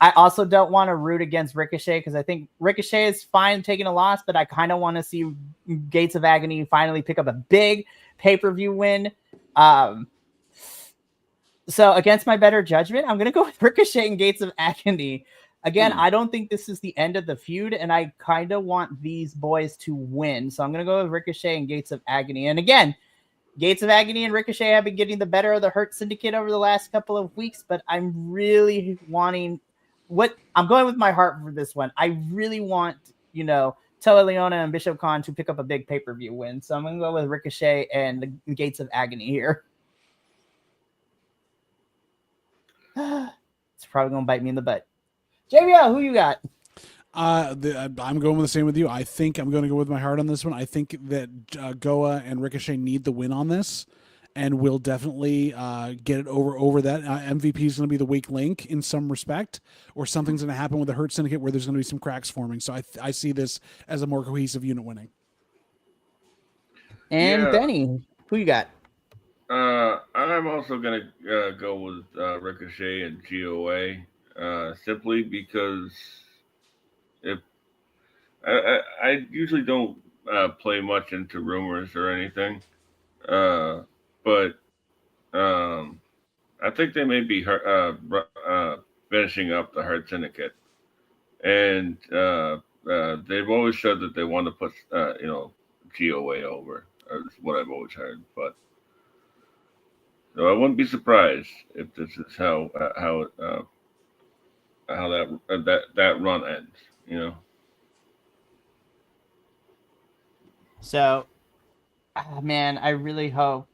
I also don't want to root against Ricochet because I think Ricochet is fine taking a loss, but I kind of want to see Gates of Agony finally pick up a big pay-per-view win. So against my better judgment, I'm going to go with Ricochet and Gates of Agony. Again, I don't think this is the end of the feud, and I kind of want these boys to win. So I'm going to go with Ricochet and Gates of Agony. And again, Gates of Agony and Ricochet have been getting the better of the Hurt Syndicate over the last couple of weeks, but I'm really wanting I'm going with my heart for this one. I really want, Toa Leona and Bishop Khan to pick up a big pay-per-view win. So I'm going to go with Ricochet and the Gates of Agony here. It's probably going to bite me in the butt. JBL, who you got? I'm going with the same with you. I think I'm going to go with my heart on this one. I think that Goa and Ricochet need the win on this, and will definitely get it over that. MVP is going to be the weak link in some respect, or something's going to happen with the Hurt Syndicate where there's going to be some cracks forming. So I see this as a more cohesive unit winning. And Benny, who you got? I'm also going to go with Ricochet and GOA, simply because if I usually don't play much into rumors or anything. But I think they may be finishing up the Hurt Syndicate, and they've always said that they want to put GOA over. Is what I've always heard. But so I wouldn't be surprised if this is how that run ends. So, man, I really hope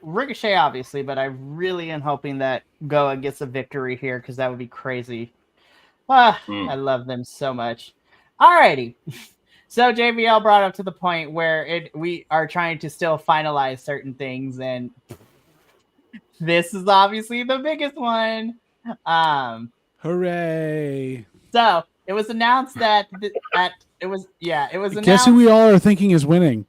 Ricochet, obviously, but I really am hoping that Goa gets a victory here because that would be crazy. I love them so much. Alrighty. So JBL brought up to the point where we are trying to still finalize certain things, and this is obviously the biggest one. Hooray! So it was announced that it was announced. Guess who we all are thinking is winning?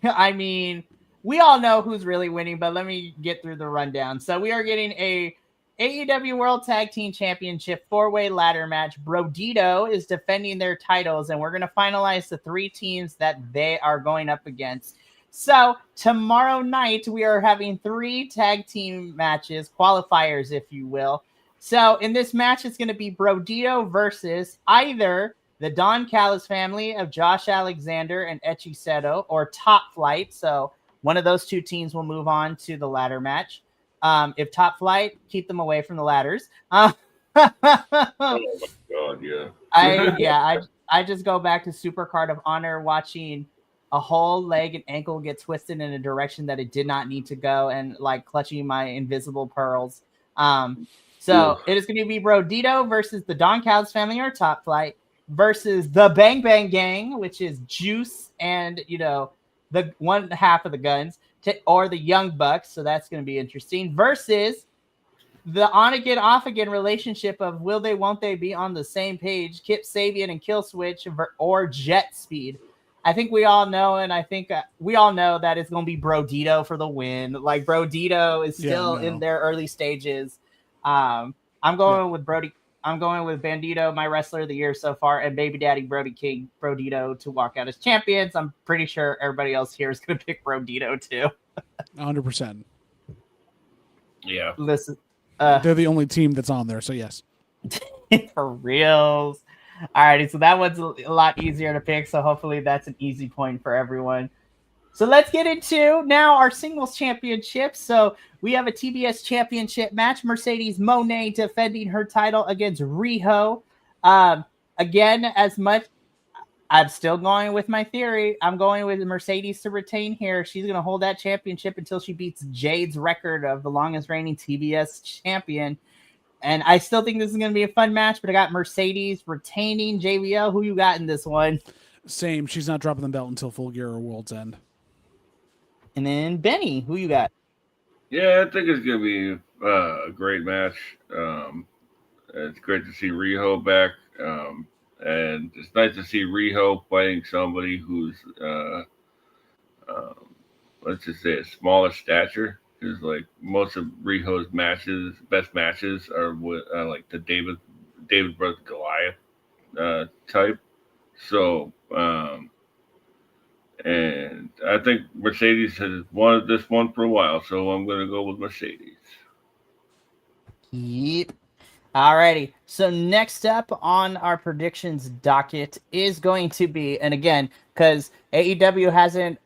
I mean, we all know who's really winning, but let me get through the rundown. So we are getting a AEW World Tag Team Championship 4-way ladder match. Brodito is defending their titles, and we're going to finalize the 3 teams that they are going up against. So tomorrow night, we are having 3 tag team matches, qualifiers, if you will. So in this match, it's going to be Brodito versus either the Don Callis family of Josh Alexander and Echi Seto, or Top Flight. So one of those 2 teams will move on to the ladder match. If Top Flight, keep them away from the ladders. Oh my God, yeah. I just go back to Supercard of Honor, watching a whole leg and ankle get twisted in a direction that it did not need to go, and like clutching my invisible pearls. So it is going to be Brodito versus the Don Callis family or Top Flight versus the Bang Bang Gang, which is Juice and, the one half of the Guns, or the Young Bucks. So that's going to be interesting, versus the on again, off again relationship of will they, won't they be on the same page? Kip Sabian and Killswitch or Jet Speed. I think we all know, and I think we all know that it's going to be Brodito for the win. Like, Brodito is still in their early stages. I'm going with Brody. I'm going with Bandito, my wrestler of the year so far, and Baby Daddy Brody King, Brodito, to walk out as champions. I'm pretty sure everybody else here is going to pick Brodito too. 100%. Yeah. Listen, they're the only team that's on there, so yes. For reals. Alrighty, so that one's a lot easier to pick, so hopefully that's an easy point for everyone. So let's get into now our singles championship. So we have a TBS championship match. Mercedes Moné defending her title against Riho. Again, as much, I'm still going with my theory. I'm going with Mercedes to retain here. She's going to hold that championship until she beats Jade's record of the longest reigning TBS champion. And I still think this is going to be a fun match, but I got Mercedes retaining. JVL, who you got in this one? Same. She's not dropping the belt until Full Gear or World's End. And then Benny, who you got? Yeah, I think it's going to be a great match. It's great to see Riho back. And it's nice to see Riho fighting somebody who's, let's just say, a smaller stature. Because, like, most of Riho's best matches are with, like, the David versus Goliath type. So, and I think Mercedes has wanted this one for a while, so I'm going to go with Mercedes. Yep. Alrighty. So next up on our predictions docket is going to be, and again, because AEW hasn't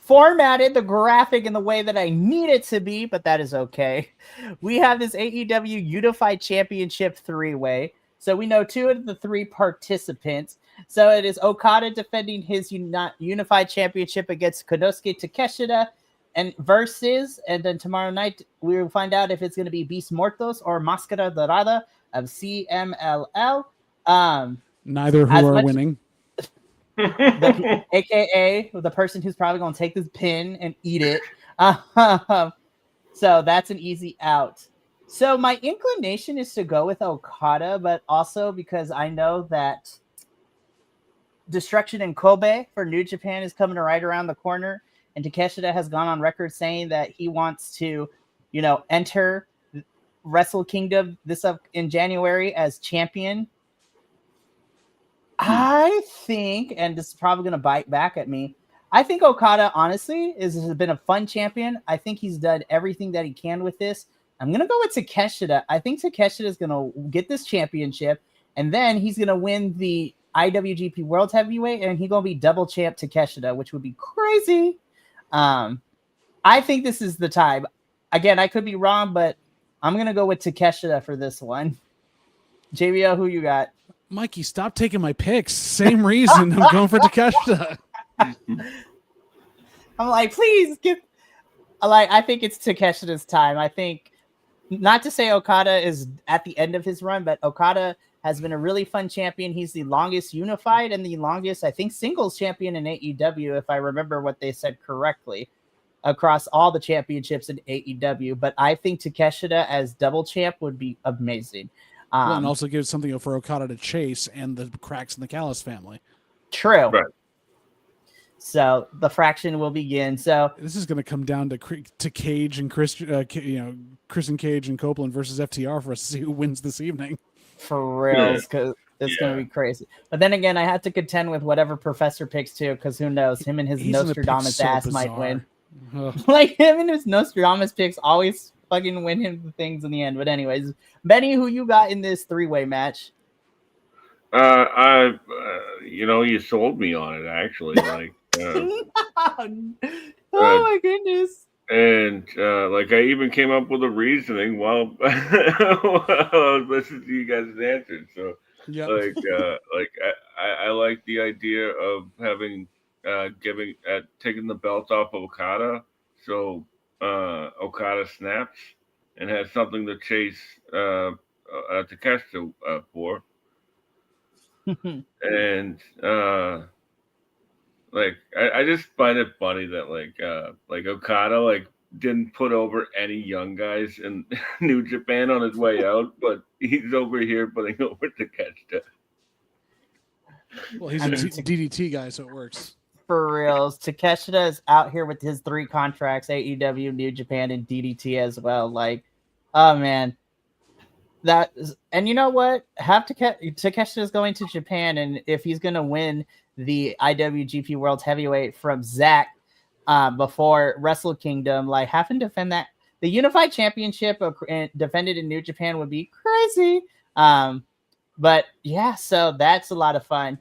formatted the graphic in the way that I need it to be, but that is okay. We have this AEW Unified Championship 3-way. So we know 2 of the 3 participants. So it is Okada defending his Unified Championship against Konosuke Takeshita and then tomorrow night we will find out if it's going to be Beast Mortos or Máscara Dorada of CMLL. Neither who are winning. AKA the person who's probably going to take this pin and eat it. So that's an easy out. So my inclination is to go with Okada, but also because I know that Destruction in Kobe for New Japan is coming right around the corner, and Takeshita has gone on record saying that he wants to, enter Wrestle Kingdom in January as champion. I think, and this is probably going to bite back at me, I think Okada, honestly, has been a fun champion. I think he's done everything that he can with this. I'm going to go with Takeshita. I think Takeshita is going to get this championship, and then he's going to win the IWGP World Heavyweight, and he's going to be double champ Takeshita, which would be crazy. I think this is the time. Again, I could be wrong, but I'm going to go with Takeshita for this one. JBL, who you got? Mikey, stop taking my picks. Same reason. I'm going for Takeshita. I'm like, please give. I think it's Takeshita's time. I think, not to say Okada is at the end of his run, but Okada has been a really fun champion. He's the longest unified and the longest, I think, singles champion in AEW, if I remember what they said correctly, across all the championships in AEW. But I think Takeshita as double champ would be amazing. Well, and also gives something for Okada to chase and the cracks in the Callis family. True. Right. So the fraction will begin. So this is going to come down to Cage and Chris, Chris and Cage and Copeland versus FTR for us to see who wins this evening. For reals, because it's going to be crazy. But then again, I had to contend with whatever Professor picks too, because who knows? Him and his Nostradamus ass might win. Like him and his Nostradamus picks always fucking win him the things in the end. But anyways, Benny, who you got in this 3-way match? You sold me on it actually. Like, oh my goodness. And I even came up with a reasoning while I was listening to you guys' answers. So, yep. I like the idea of having taking the belt off of Okada, so Okada snaps and has something to chase Takeshita for, and I just find it funny that Okada didn't put over any young guys in New Japan on his way out, but he's over here putting over Takeshita. Well, he's a DDT guy, so it works. For reals, Takeshita is out here with his 3 contracts: AEW, New Japan, and DDT as well. Like, oh man, and you know what? Takeshita is going to Japan, and if he's gonna win the IWGP World Heavyweight from Zack before Wrestle Kingdom, have him defend that. The Unified Championship defended in New Japan would be crazy. But yeah, so that's a lot of fun.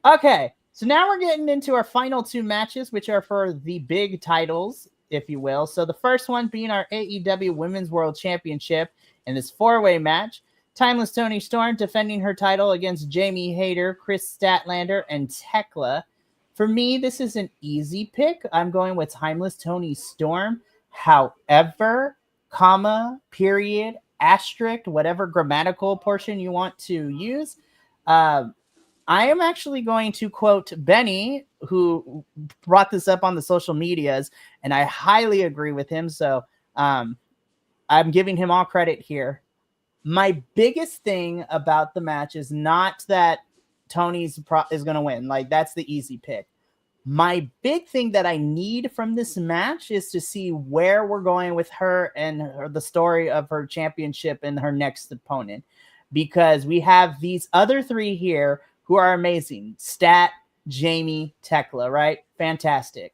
Okay, so now we're getting into our final 2 matches, which are for the big titles, if you will. So the first one being our AEW Women's World Championship in this 4-way match. Timeless Toni Storm defending her title against Jamie Hayter, Chris Statlander, and Tekla. For me, this is an easy pick. I'm going with Timeless Toni Storm. However, comma, period, asterisk, whatever grammatical portion you want to use, I am actually going to quote Benny, who brought this up on the social medias, and I highly agree with him. So I'm giving him all credit here. My biggest thing about the match is not that Tony's is going to win. That's the easy pick. My big thing that I need from this match is to see where we're going with her and the story of her championship and her next opponent. Because we have these other 3 here who are amazing. Stat, Jamie, Tekla, right? Fantastic.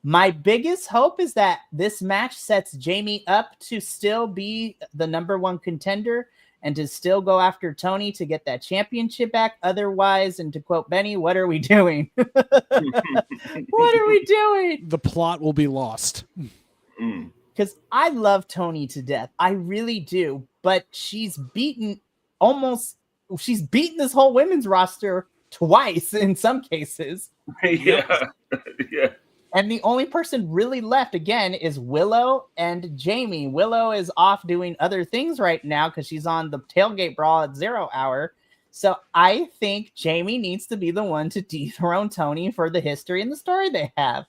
My biggest hope is that this match sets Jamie up to still be the number 1 contender and to still go after Tony to get that championship back. Otherwise, and to quote Benny, what are we doing? What are we doing? The plot will be lost. Because I love Tony to death. I really do. But she's beaten this whole women's roster twice in some cases. Yeah. And the only person really left, again, is Willow and Jamie. Willow is off doing other things right now because she's on the Tailgate Brawl at 0 hour. So I think Jamie needs to be the one to dethrone Tony for the history and the story they have.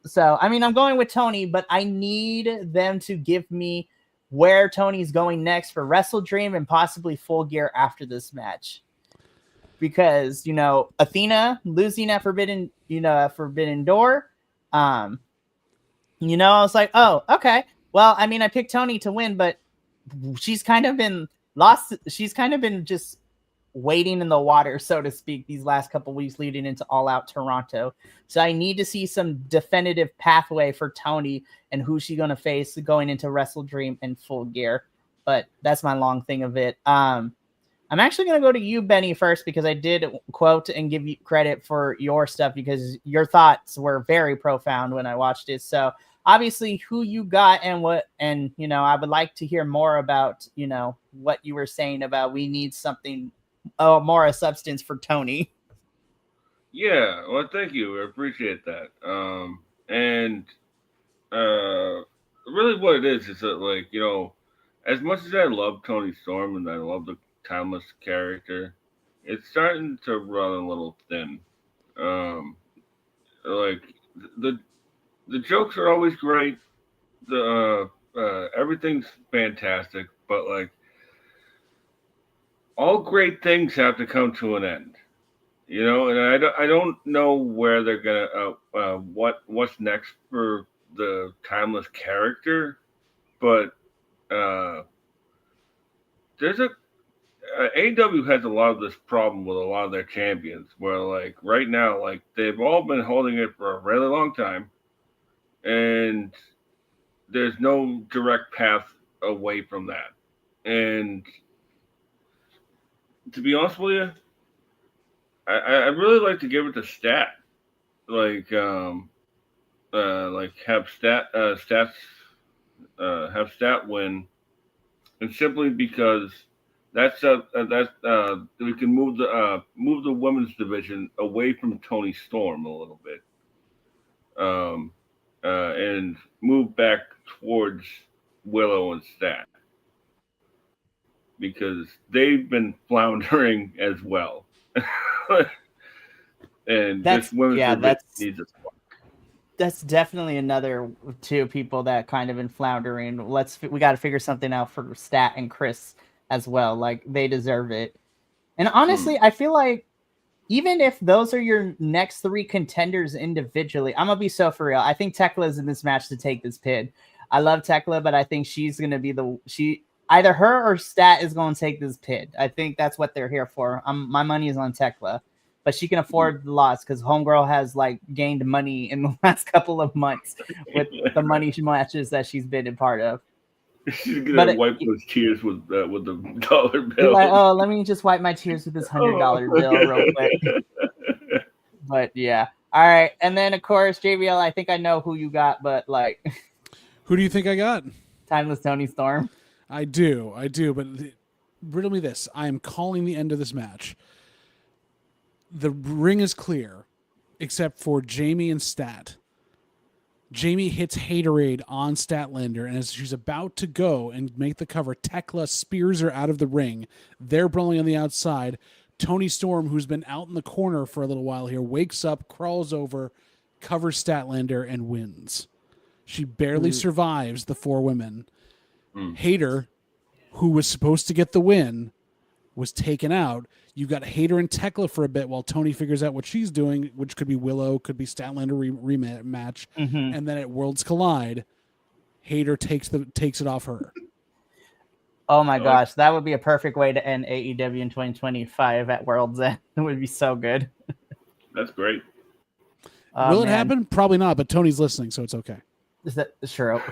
So, I mean, I'm going with Tony, but I need them to give me where Tony's going next for Wrestle Dream and possibly Full Gear after this match. Because, Athena losing at Forbidden Door, I was like, oh, okay. Well, I mean, I picked Tony to win, but she's kind of been lost. She's kind of been just waiting in the water, so to speak, these last couple weeks leading into All Out Toronto. So I need to see some definitive pathway for Tony and who she's going to face going into Wrestle Dream and Full Gear. But that's my long thing of it. I'm actually going to go to you, Benny, first, because I did quote and give you credit for your stuff because your thoughts were very profound when I watched it. So obviously who you got and what, and, I would like to hear more about, what you were saying about we need something more a substance for Tony. Yeah. Well, thank you. I appreciate that. Really what it is that as much as I love Toni Storm and I love the Timeless character, it's starting to run a little thin. The jokes are always great. The everything's fantastic, but all great things have to come to an end, and I don't know where they're gonna what's next for the timeless character, but uh, there's a AEW has a lot of this problem with a lot of their champions, where like right now, like they've all been holding it for a really long time, and there's no direct path away from that. And to be honest with you, I really like to give it to Stat, like have have Stat win, and simply because we can move the women's division away from Tony Storm a little bit, and move back towards Willow and Stat, because they've been floundering as well. And this women's division needs a spark. That's definitely another two people that kind of been floundering. We got to figure something out for Stat and Chris as well. Like, they deserve it. And honestly, I feel like even if those are your next three contenders individually, I'm gonna be so for real. I think Tekla's in this match to take this pin. I love Tekla, but I think she's gonna be either her or Stat is going to take this pin. I think that's what they're here for. My money is on Tekla, but she can afford the loss because Homegirl has like gained money in the last couple of months with the money matches that she's been a part of. She's gonna wipe those tears with the dollar bill. Like, oh, let me just wipe my tears with this $100 bill real quick. But yeah, all right. And then of course, JBL, I think I know who you got, but like, who do you think I got? Timeless Tony Storm. I do, but riddle me this. I am calling the end of this match. The ring is clear, except for Jamie and Stat. Jamie hits Haterade on Statlander, and as she's about to go and make the cover, Tekla spears her out of the ring. They're brawling on the outside. Tony Storm, who's been out in the corner for a little while here, wakes up, crawls over, covers Statlander, and wins. She barely survives the four women. Hater, who was supposed to get the win, was taken out. You got Hater and Tekla for a bit while Tony figures out what she's doing, which could be Willow, could be Statlander rematch, and then at Worlds Collide, Hater takes it off her. Oh my gosh, that would be a perfect way to end AEW in 2025 at Worlds End. It would be so good. That's great. Will it happen? Probably not, but Tony's listening, so it's okay. Is that sure?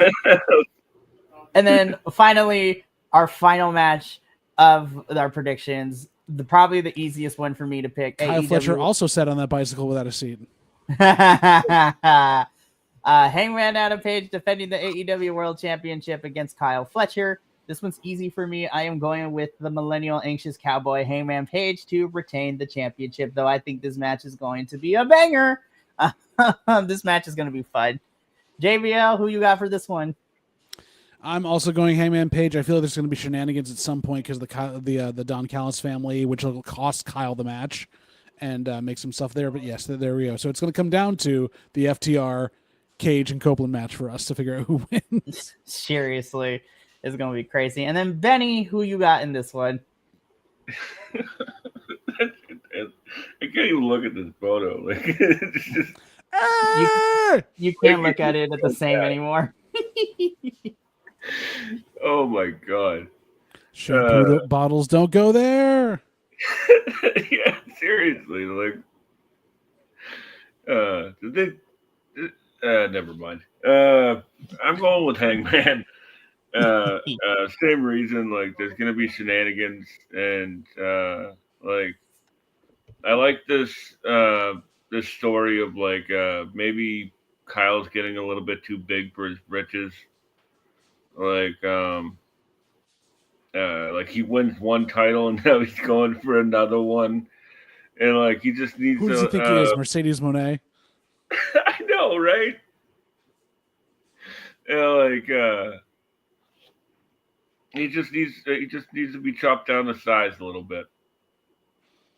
And then finally, our final match of our predictions, probably the easiest one for me to pick. Kyle Fletcher also sat on that bicycle without a seat. Hangman Adam Page defending the AEW World Championship against Kyle Fletcher. This one's easy for me. I am going with the Millennial Anxious Cowboy Hangman Page to retain the championship, though I think this match is going to be a banger. This match is going to be fun. JBL, who you got for this one? I'm also going Hangman Page. I feel like there's going to be shenanigans at some point because the Don Callis family, which will cost Kyle the match and make some stuff there. But yes, there we go. So it's going to come down to the FTR, Cage, and Copeland match for us to figure out who wins. Seriously, it's going to be crazy. And then Benny, who you got in this one? I can't even look at this photo. Like, it's just... you can't look at it the same anymore. Oh my god! Shampoo bottles don't go there. Yeah, seriously. Like, never mind. I'm going with Hangman. Same reason. Like, there's gonna be shenanigans, and like, I like this story of like maybe Kyle's getting a little bit too big for his britches. Like he wins one title and now he's going for another one, and like he just needs. Who does he think he is? Mercedes Moné? I know, right? He just needs to be chopped down to size a little bit.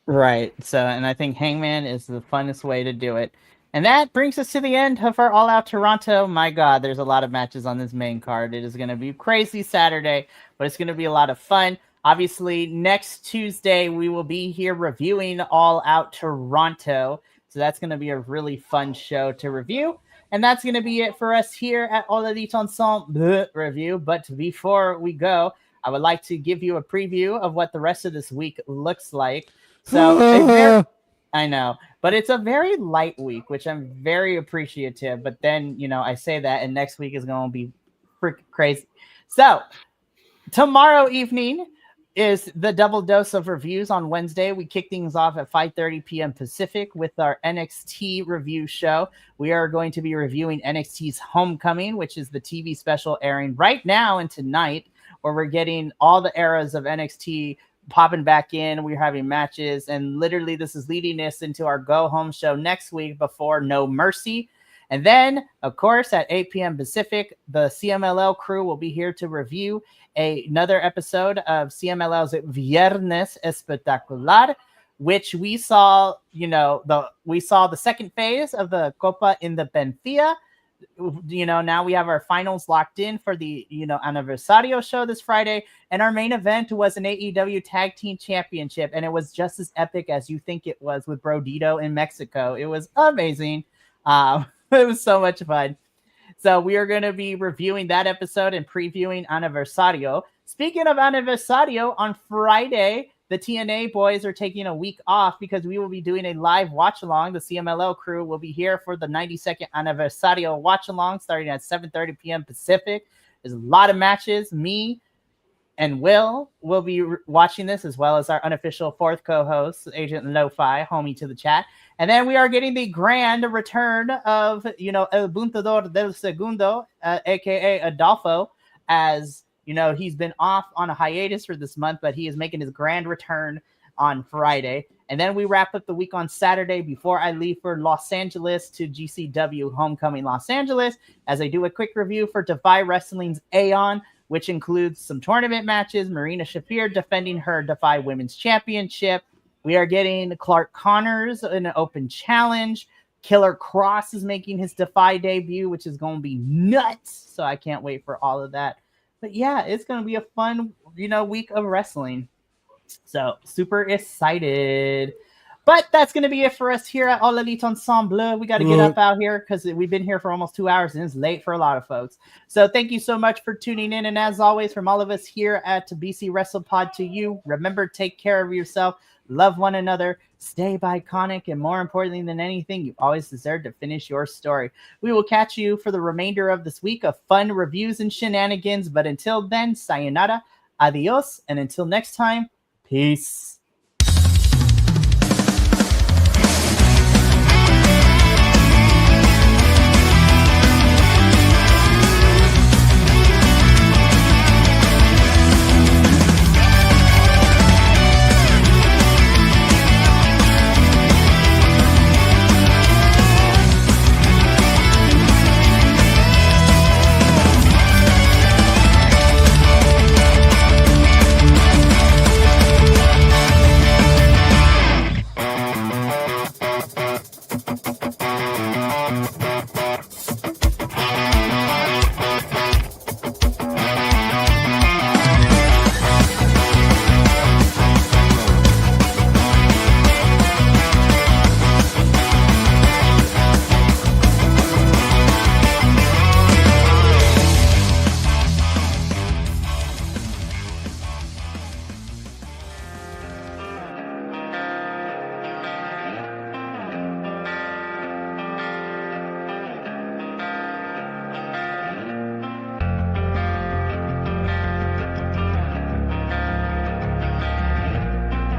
Right. So, and I think Hangman is the funnest way to do it. And that brings us to the end of our All Out Toronto. My God, there's a lot of matches on this main card. It is going to be crazy Saturday, but it's going to be a lot of fun. Obviously, next Tuesday, we will be here reviewing All Out Toronto. So that's going to be a really fun show to review. And that's going to be it for us here at All Elite Ensemble review. But before we go, I would like to give you a preview of what the rest of this week looks like. So I know, but it's a very light week, which I'm very appreciative. But then, I say that, and next week is going to be freaking crazy. So tomorrow evening is the double dose of reviews on Wednesday. We kick things off at 5:30 p.m. Pacific with our NXT review show. We are going to be reviewing NXT's Homecoming, which is the TV special airing right now and tonight, where we're getting all the eras of NXT popping back in. We're having matches, and literally this is leading us into our go home show next week before No Mercy. And then, of course, at 8 p.m. Pacific, the CMLL crew will be here to review another episode of CMLL's Viernes Espectacular, which we saw, the second phase of the Copa Independencia. Now we have our finals locked in for the, Aniversario show this Friday. And our main event was an AEW Tag Team Championship. And it was just as epic as you think it was with Brodito in Mexico. It was amazing. It was so much fun. So we are going to be reviewing that episode and previewing Aniversario. Speaking of Aniversario, on Friday, the TNA boys are taking a week off because we will be doing a live watch-along. The CMLL crew will be here for the 92nd Aniversario watch-along starting at 7:30 p.m. Pacific. There's a lot of matches. Me and Will be watching this, as well as our unofficial fourth co-host, Agent Lo-Fi, homie to the chat. And then we are getting the grand return of, El Buntador del Segundo, a.k.a. Adolfo, as, he's been off on a hiatus for this month, but he is making his grand return on Friday. And then we wrap up the week on Saturday before I leave for Los Angeles to GCW Homecoming Los Angeles, as I do a quick review for Defy Wrestling's Aeon, which includes some tournament matches, Marina Shafir defending her Defy Women's Championship. We are getting Clark Connors in an open challenge. Killer Cross is making his Defy debut, which is going to be nuts. So I can't wait for all of that. But yeah, it's going to be a fun, week of wrestling. So super excited. But that's going to be it for us here at All Elite Ensemble. We got to get up out here because we've been here for almost 2 hours and it's late for a lot of folks. So thank you so much for tuning in. And as always, from all of us here at BC WrestlePod to you, remember, take care of yourself, love one another, stay iconic, and more importantly than anything, you always deserve to finish your story. We will catch you for the remainder of this week of fun reviews and shenanigans. But until then, sayonara, adios, and until next time, peace.